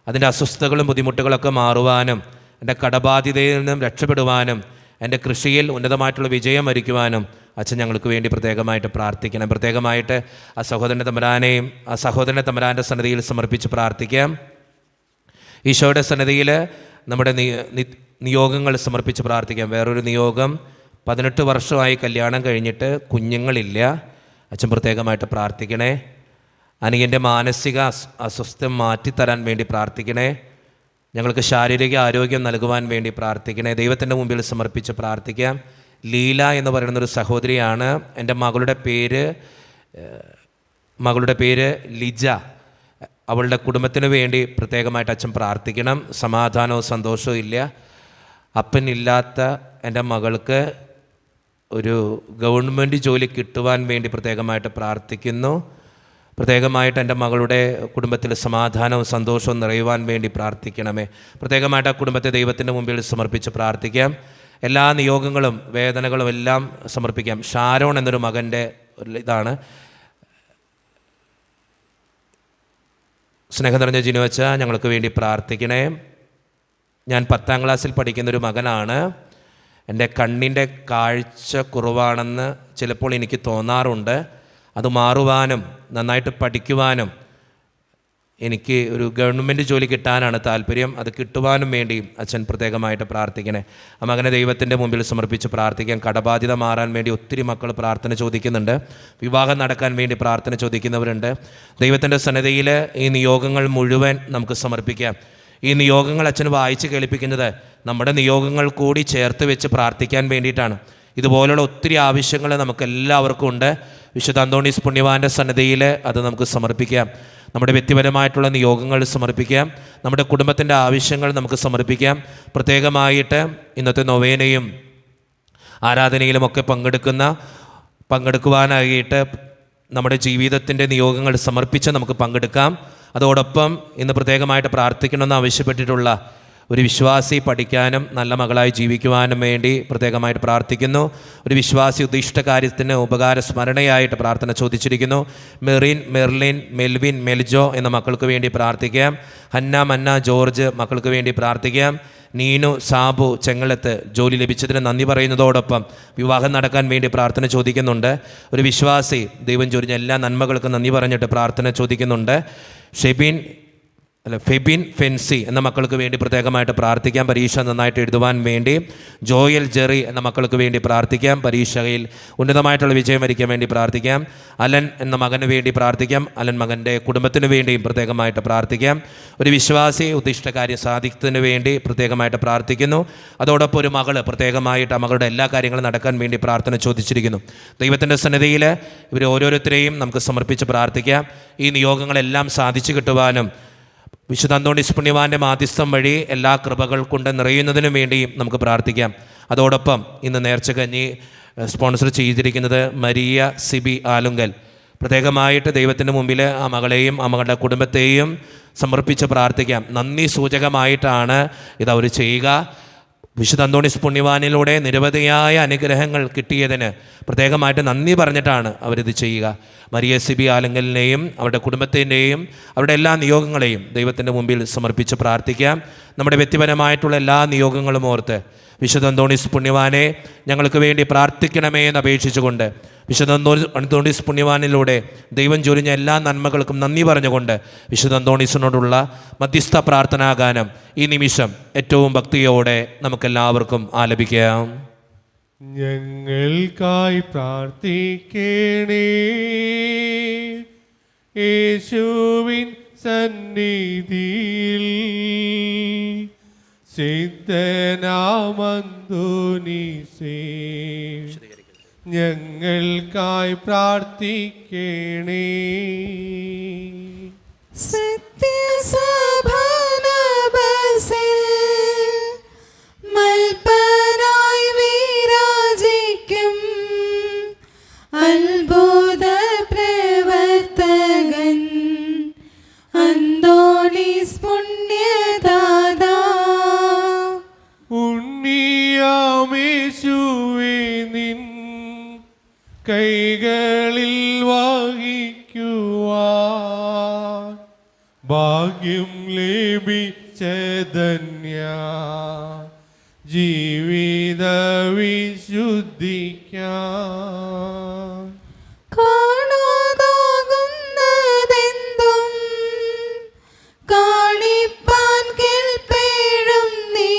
Speaker 2: അതിൻ്റെ അസ്വസ്ഥതകളും ബുദ്ധിമുട്ടുകളൊക്കെ മാറുവാനും എൻ്റെ കടബാധ്യതയിൽ നിന്നും രക്ഷപ്പെടുവാനും എൻ്റെ കൃഷിയിൽ ഉന്നതമായിട്ടുള്ള വിജയം വരിക്കുവാനും അച്ഛൻ ഞങ്ങൾക്ക് വേണ്ടി പ്രത്യേകമായിട്ട് പ്രാർത്ഥിക്കണം. പ്രത്യേകമായിട്ട് ആ സഹോദരനെ തമ്പുരാൻ്റെ സന്നിധിയിൽ സമർപ്പിച്ച് പ്രാർത്ഥിക്കാം. ഈശോയുടെ സന്നിധിയിൽ നമ്മുടെ നിയോഗങ്ങൾ സമർപ്പിച്ച് പ്രാർത്ഥിക്കാം. വേറൊരു നിയോഗം, 18 വർഷമായി കല്യാണം കഴിഞ്ഞിട്ട് കുഞ്ഞുങ്ങളില്ല. അച്ഛൻ പ്രത്യേകമായിട്ട് പ്രാർത്ഥിക്കണേ. അനിയൻ്റെ മാനസിക അസ്വസ്ഥം മാറ്റിത്തരാൻ വേണ്ടി പ്രാർത്ഥിക്കണേ. ഞങ്ങൾക്ക് ശാരീരിക ആരോഗ്യം നൽകുവാൻ വേണ്ടി പ്രാർത്ഥിക്കണേ. ദൈവത്തിൻ്റെ മുമ്പിൽ സമർപ്പിച്ച് പ്രാർത്ഥിക്കാം. ലീല എന്ന് പറയുന്നൊരു സഹോദരിയാണ്. എൻ്റെ മകളുടെ പേര് ലിജ. അവളുടെ കുടുംബത്തിന് വേണ്ടി പ്രത്യേകമായിട്ട് അച്ഛൻ പ്രാർത്ഥിക്കണം. സമാധാനവും സന്തോഷവും ഇല്ല. അപ്പനില്ലാത്ത എൻ്റെ മകൾക്ക് ഒരു ഗവൺമെൻറ് ജോലി കിട്ടുവാൻ വേണ്ടി പ്രത്യേകമായിട്ട് പ്രാർത്ഥിക്കുന്നു. പ്രത്യേകമായിട്ട് എൻ്റെ മകളുടെ കുടുംബത്തിൽ സമാധാനവും സന്തോഷവും നിറയുവാൻ വേണ്ടി പ്രാർത്ഥിക്കണമേ. പ്രത്യേകമായിട്ട് ആ കുടുംബത്തെ ദൈവത്തിൻ്റെ മുമ്പിൽ സമർപ്പിച്ച് പ്രാർത്ഥിക്കാം. എല്ലാ നിയോഗങ്ങളും വേദനകളും എല്ലാം സമർപ്പിക്കാം. ഷാരോൺ എന്നൊരു മകൻ്റെ ഇതാണ്. സ്നേഹം നിറഞ്ഞ ജിനുവച്ച, ഞങ്ങൾക്ക് വേണ്ടി പ്രാർത്ഥിക്കണേ. ഞാൻ 10ാം ക്ലാസ്സിൽ പഠിക്കുന്നൊരു മകനാണ്. എൻ്റെ കണ്ണിൻ്റെ കാഴ്ച കുറവാണെന്ന് ചിലപ്പോൾ എനിക്ക് തോന്നാറുണ്ട്. അത് മാറുവാനും നന്നായിട്ട് പഠിക്കുവാനും എനിക്ക് ഒരു ഗവൺമെൻറ് ജോലി കിട്ടാനാണ് താല്പര്യം. അത് കിട്ടുവാനും വേണ്ടി അച്ഛൻ പ്രത്യേകമായിട്ട് പ്രാർത്ഥിക്കണേ. ആ മകനെ ദൈവത്തിൻ്റെ മുമ്പിൽ സമർപ്പിച്ച് പ്രാർത്ഥിക്കാം. കടബാധ്യത മാറാൻ വേണ്ടി ഒത്തിരി മക്കൾ പ്രാർത്ഥന ചോദിക്കുന്നുണ്ട്. വിവാഹം നടക്കാൻ വേണ്ടി പ്രാർത്ഥന ചോദിക്കുന്നവരുണ്ട്. ദൈവത്തിൻ്റെ സന്നിധിയിൽ ഈ നിയോഗങ്ങൾ മുഴുവൻ നമുക്ക് സമർപ്പിക്കാം. ഈ നിയോഗങ്ങൾ അച്ഛൻ വായിച്ച് കേൾപ്പിക്കുന്നത് നമ്മുടെ നിയോഗങ്ങൾ കൂടി ചേർത്ത് വെച്ച് പ്രാർത്ഥിക്കാൻ വേണ്ടിയിട്ടാണ്. ഇതുപോലുള്ള ഒത്തിരി ആവശ്യങ്ങൾ നമുക്കെല്ലാവർക്കും ഉണ്ട്. വിശുദ്ധ അന്തോണീസ് പുണ്യവാൻ്റെ സന്നിധിയിൽ അത് നമുക്ക് സമർപ്പിക്കാം. നമ്മുടെ വ്യക്തിപരമായിട്ടുള്ള നിയോഗങ്ങൾ സമർപ്പിക്കാം. നമ്മുടെ കുടുംബത്തിൻ്റെ ആവശ്യങ്ങൾ നമുക്ക് സമർപ്പിക്കാം. പ്രത്യേകമായിട്ട് ഇന്നത്തെ നൊവേനയും ആരാധനയിലുമൊക്കെ പങ്കെടുക്കുവാനായിട്ട് നമ്മുടെ ജീവിതത്തിൻ്റെ നിയോഗങ്ങൾ സമർപ്പിച്ച് നമുക്ക് പങ്കെടുക്കാം. അതോടൊപ്പം ഇന്ന് പ്രത്യേകമായിട്ട് പ്രാർത്ഥിക്കണമെന്ന് ആവശ്യപ്പെട്ടിട്ടുള്ള ഒരു വിശ്വാസി പഠിക്കാനും നല്ല മകളായി ജീവിക്കുവാനും വേണ്ടി പ്രത്യേകമായിട്ട് പ്രാർത്ഥിക്കുന്നു. ഒരു വിശ്വാസി ഉദ്ദിഷ്ട കാര്യത്തിന് ഉപകാര സ്മരണയായിട്ട് പ്രാർത്ഥന ചോദിച്ചിരിക്കുന്നു. മെറിൻ, മെർലിൻ, മെൽവിൻ, മെൽജോ എന്ന മക്കൾക്ക് വേണ്ടി പ്രാർത്ഥിക്കാം. ഹന്ന, മന്ന, ജോർജ് മക്കൾക്ക് വേണ്ടി പ്രാർത്ഥിക്കാം. നീനു, സാബു, ചെങ്ങളത്ത് ജോലി ലഭിച്ചതിന് നന്ദി പറയുന്നതോടൊപ്പം വിവാഹം നടക്കാൻ വേണ്ടി പ്രാർത്ഥന ചോദിക്കുന്നുണ്ട്. ഒരു വിശ്വാസി ദൈവം ചൊരിഞ്ഞ എല്ലാ നന്മകൾക്കും നന്ദി പറഞ്ഞിട്ട് പ്രാർത്ഥന ചോദിക്കുന്നുണ്ട്. ഫെബിൻ, ഫെൻസി എന്ന മക്കൾക്ക് വേണ്ടി പ്രത്യേകമായിട്ട് പ്രാർത്ഥിക്കാം. പരീക്ഷ നന്നായിട്ട് എഴുതുവാൻ വേണ്ടി. ജോയൽ, ജെറി എന്ന മക്കൾക്ക് വേണ്ടി പ്രാർത്ഥിക്കാം. പരീക്ഷയിൽ ഉന്നതമായിട്ടുള്ള വിജയം വരിക്കാൻ വേണ്ടി പ്രാർത്ഥിക്കാം. അലൻ എന്ന മകന് വേണ്ടി പ്രാർത്ഥിക്കാം. അലൻ മകൻ്റെ കുടുംബത്തിന് വേണ്ടിയും പ്രത്യേകമായിട്ട് പ്രാർത്ഥിക്കാം. ഒരു വിശ്വാസി ഉദ്ദിഷ്ട കാര്യം സാധിക്കുന്നതിന് വേണ്ടി പ്രത്യേകമായിട്ട് പ്രാർത്ഥിക്കുന്നു. അതോടൊപ്പം ഒരു മകൾ പ്രത്യേകമായിട്ട് ആ മകളുടെ എല്ലാ കാര്യങ്ങളും നടക്കാൻ വേണ്ടി പ്രാർത്ഥന ചോദിച്ചിരിക്കുന്നു. ദൈവത്തിൻ്റെ സന്നിധിയിൽ ഇവർ ഓരോരുത്തരെയും നമുക്ക് സമർപ്പിച്ച് പ്രാർത്ഥിക്കാം. ഈ നിയോഗങ്ങളെല്ലാം സാധിച്ചു കിട്ടുവാനും വിശുദ്ധ അന്തോണീസ് പുണ്യവാൻ്റെ മാധ്യസ്ഥം വഴി എല്ലാ കൃപകൾ കൊണ്ട് നിറയുന്നതിനും വേണ്ടി നമുക്ക് പ്രാർത്ഥിക്കാം. അതോടൊപ്പം ഇന്ന് നേർച്ചക്കഞ്ഞി സ്പോൺസർ ചെയ്തിരിക്കുന്നത് മരിയ സിബി ആലുങ്കൽ. പ്രത്യേകമായിട്ട് ദൈവത്തിൻ്റെ മുമ്പിൽ ആ മകളെയും ആ മകളുടെ കുടുംബത്തെയും സമർപ്പിച്ച് പ്രാർത്ഥിക്കാം. നന്ദി സൂചകമായിട്ടാണ് ഇതവർ ചെയ്യുക. വിശുദ്ധ അന്തോണീസ് പുണ്യവാനിലൂടെ നിരവധിയായ അനുഗ്രഹങ്ങൾ കിട്ടിയതിന് പ്രത്യേകമായിട്ട് നന്ദി പറഞ്ഞിട്ടാണ് അവരിത് ചെയ്യുക. മരിയ സിബി ആലങ്കലിനെയും അവരുടെ കുടുംബത്തിൻ്റെയും അവരുടെ എല്ലാ നിയോഗങ്ങളെയും ദൈവത്തിൻ്റെ മുമ്പിൽ സമർപ്പിച്ച് പ്രാർത്ഥിക്കാം. നമ്മുടെ വ്യക്തിപരമായിട്ടുള്ള എല്ലാ നിയോഗങ്ങളും ഓർത്ത് വിശുദ്ധ അന്തോണീസ് പുണ്യവാനെ ഞങ്ങൾക്ക് വേണ്ടി പ്രാർത്ഥിക്കണമേ എന്ന് അപേക്ഷിച്ചുകൊണ്ട് വിശുദ്ധ അന്തോണീസ് പുണ്യവാനിലൂടെ ദൈവം ചൊരിഞ്ഞ എല്ലാ നന്മകൾക്കും നന്ദി പറഞ്ഞുകൊണ്ട് വിശുദ്ധ അന്തോണീസിനോടുള്ള മധ്യസ്ഥ പ്രാർത്ഥനാഗാനം ഈ നിമിഷം ഏറ്റവും ഭക്തിയോടെ നമുക്കെല്ലാവർക്കും ആലപിക്കാം.
Speaker 3: ഞങ്ങൾക്കായി പ്രാർത്ഥിക്കണേ യേശുവിൻ സന്നിധിയിൽ സിദ്ധനാമന്തോനീസേ ഞങ്ങൾക്കായി പ്രാർത്ഥിക്കണേ.
Speaker 1: സത്യസഭാനഭസിൽ മൽപ്പനായി വിരാജിക്കും അത്ഭുത പ്രവർത്തകൻ അന്തോണീസ് പുണ്യദാതാ.
Speaker 3: ഉണ്ണിയാമേശുവേ നിൻ കൈകളിൽ വഹിക്കുവാൻ ഭാഗ്യം ലഭിച്ചധന്യ ജീവിത വിശുദ്ധിക്കാൻ
Speaker 1: കാണാതാകുന്നതെന്തും കാണിപ്പാൻ കേൾപ്പേഴും നീ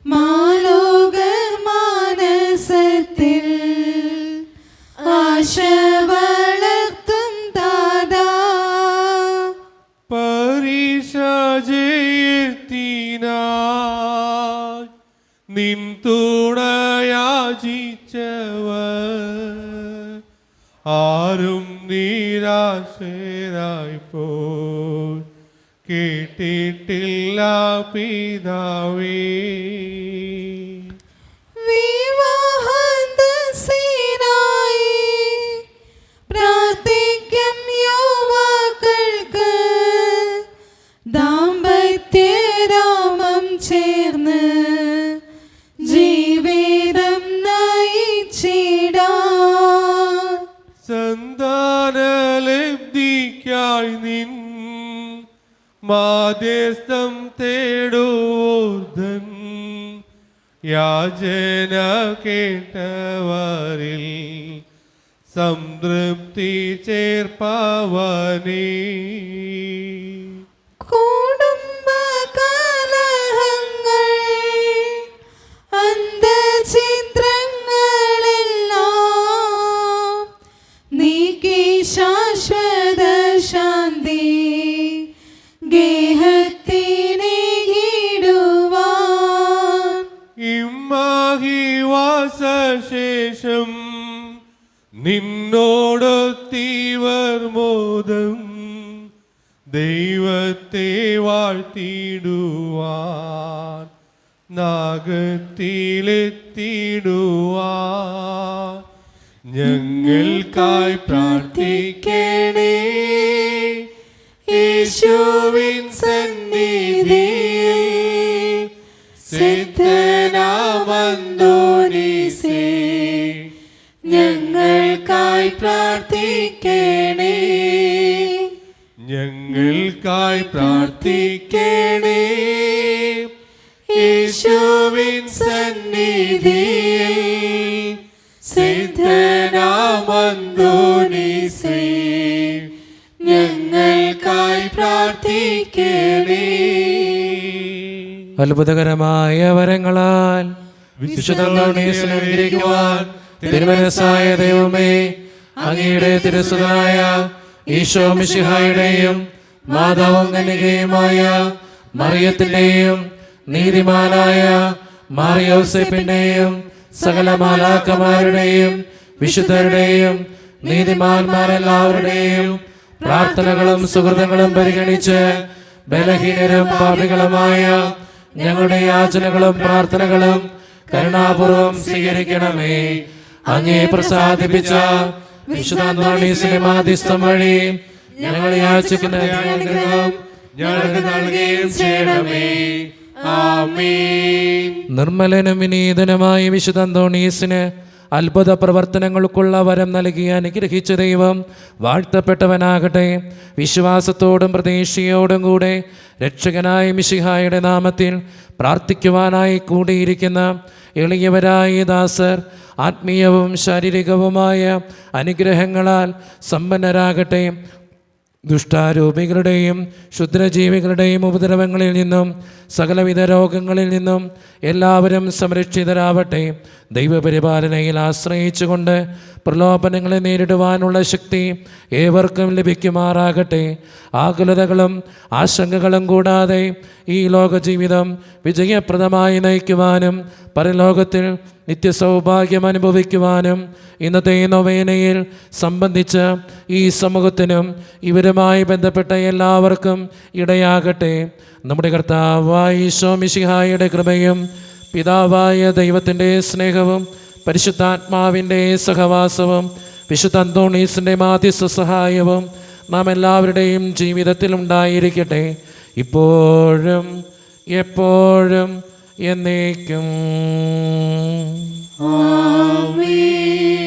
Speaker 1: മാലോക മാനസത്തിൽ ആശ വളർത്തും ദാദാ.
Speaker 3: പരീക്ഷ ആരും നിരാശരായി പോ കേട്ടിട്ടില്ല പിതാവേ.
Speaker 1: വിവാഹദശനായി പ്രാർത്ഥിക്കും യുവാക്കൾക്ക് ദാമ്പത്യരാമം ചേർന്ന് ജീവിതം നയിച്ചിടാൻ
Speaker 3: സന്താനലബ്ധിക്കായി നിൻ മാധ്യസ്ഥം തേടുവോർദ്ധൻ യാചന കേട്ടവരിൽ സംതൃപ്തി ചേർപ്പവനേ.
Speaker 1: കുടുംബകലഹങ്ങൾ അന്തഛിദ്രങ്ങളെല്ലാം നീക്കി ശാശ്വത ശാന്തി ഗേഹത്തിനേകിടുവാൻ
Speaker 3: ഇമ്മാഹിവാസശേഷം നിന്നോടൊത്തിവർ മോദം ദൈവത്തെ വാഴ്ത്തിടുവാൻ നാഗത്തിലെത്തിടുവാൻ ഞങ്ങൾക്കായി പ്രാർത്ഥിക്കണേ. യേശുവിൻ സന്നിധിയിൽ സിദ്ധനാമന്തോനീസേ ഞങ്ങൾക്കായി പ്രാർത്ഥിക്കണേ. ഞങ്ങൾക്കായി പ്രാർത്ഥിക്കണേ. യേശുവിൻ സന്നിധിയിൽ സിദ്ധനാമന്തോനീസേ ഞങ്ങൾക്കായി പ്രാർത്ഥിക്കണേ.
Speaker 2: അത്ഭുതകരമായ വരങ്ങളാൽ വിശുദ്ധനെ അനുഗ്രഹിക്കുവാൻ തിരുമനസ്സായ ദൈവമേ, അങ്ങയുടെ തിരുസുതനായ ഈശോ മിശിഹായുടെയും മാതാവും കന്യകയുമായ മറിയത്തിന്റെയും നീതിമാനായ മാറിയോസേപ്പിന്റെയും സകല മാലാഖമാരുടെയും വിശുദ്ധരുടെയും നീതിമാന്മാരെല്ലാവരുടെയും പ്രാർത്ഥനകളും സുഹൃതങ്ങളും പരിഗണിച്ച് ബലഹീനരും പാപികളുമായ ഞങ്ങളുടെ യാചനകളും പ്രാർത്ഥനകളും കരുണാപൂർവം സ്വീകരിക്കണമേ. അങ്ങേ പ്രസാദിപ്പിച്ച വിശുദ്ധ അന്തോണീസിന്റെ മാധ്യസ്ഥം വഴി ഞങ്ങൾ യാചിക്കുന്ന അനുഗ്രഹം ഞങ്ങൾക്ക് നൽകുകയും ചെയ്യണമേ. ആമേൻ. നിർമ്മലനും വിനീതനുമായ വിശുദ്ധ അന്തോണീസിന് അത്ഭുത പ്രവർത്തനങ്ങൾക്കുള്ള വരം നൽകി അനുഗ്രഹിച്ച ദൈവം വാഴ്ത്തപ്പെട്ടവനാകട്ടെ. വിശ്വാസത്തോടും പ്രതീക്ഷയോടും കൂടെ രക്ഷകനായ മിശിഹായുടെ നാമത്തിൽ പ്രാർത്ഥിക്കുവാനായി കൂടിയിരിക്കുന്ന എളിയവരായ ദാസർ ആത്മീയവും ശാരീരികവുമായ അനുഗ്രഹങ്ങളാൽ സമ്പന്നരാകട്ടെ. ദുഷ്ടാരൂപികളുടെയും ക്ഷുദ്രജീവികളുടെയും ഉപദ്രവങ്ങളിൽ നിന്നും സകലവിധ രോഗങ്ങളിൽ നിന്നും എല്ലാവരും സംരക്ഷിതരാവട്ടെ. ദൈവപരിപാലനയിൽ ആശ്രയിച്ചുകൊണ്ട് പ്രലോഭനങ്ങളെ നേരിടുവാനുള്ള ശക്തി ഏവർക്കും ലഭിക്കുമാറാകട്ടെ. ആകുലതകളും ആശങ്കകളും കൂടാതെ ഈ ലോകജീവിതം വിജയപ്രദമായി നയിക്കുവാനും പരലോകത്തിൽ നിത്യസൗഭാഗ്യം അനുഭവിക്കുവാനും ഇന്നത്തെ നൊവേനയിൽ സംബന്ധിച്ച ഈ സമൂഹത്തിനും ഇവരുമായി ബന്ധപ്പെട്ട എല്ലാവർക്കും ഇടയാകട്ടെ. നമ്മുടെ കർത്താവായ ഈശോ മിശിഹായുടെ കൃപയും പിതാവായ ദൈവത്തിൻ്റെ സ്നേഹവും പരിശുദ്ധാത്മാവിൻ്റെ സഹവാസവും വിശുദ്ധ അന്തോണീസിൻ്റെ മാധ്യസ്ഥ സഹായവും നാം എല്ലാവരുടെയും ജീവിതത്തിൽ ഉണ്ടായിരിക്കട്ടെ, ഇപ്പോഴും എപ്പോഴും എന്നേക്കും.
Speaker 1: ആമേൻ.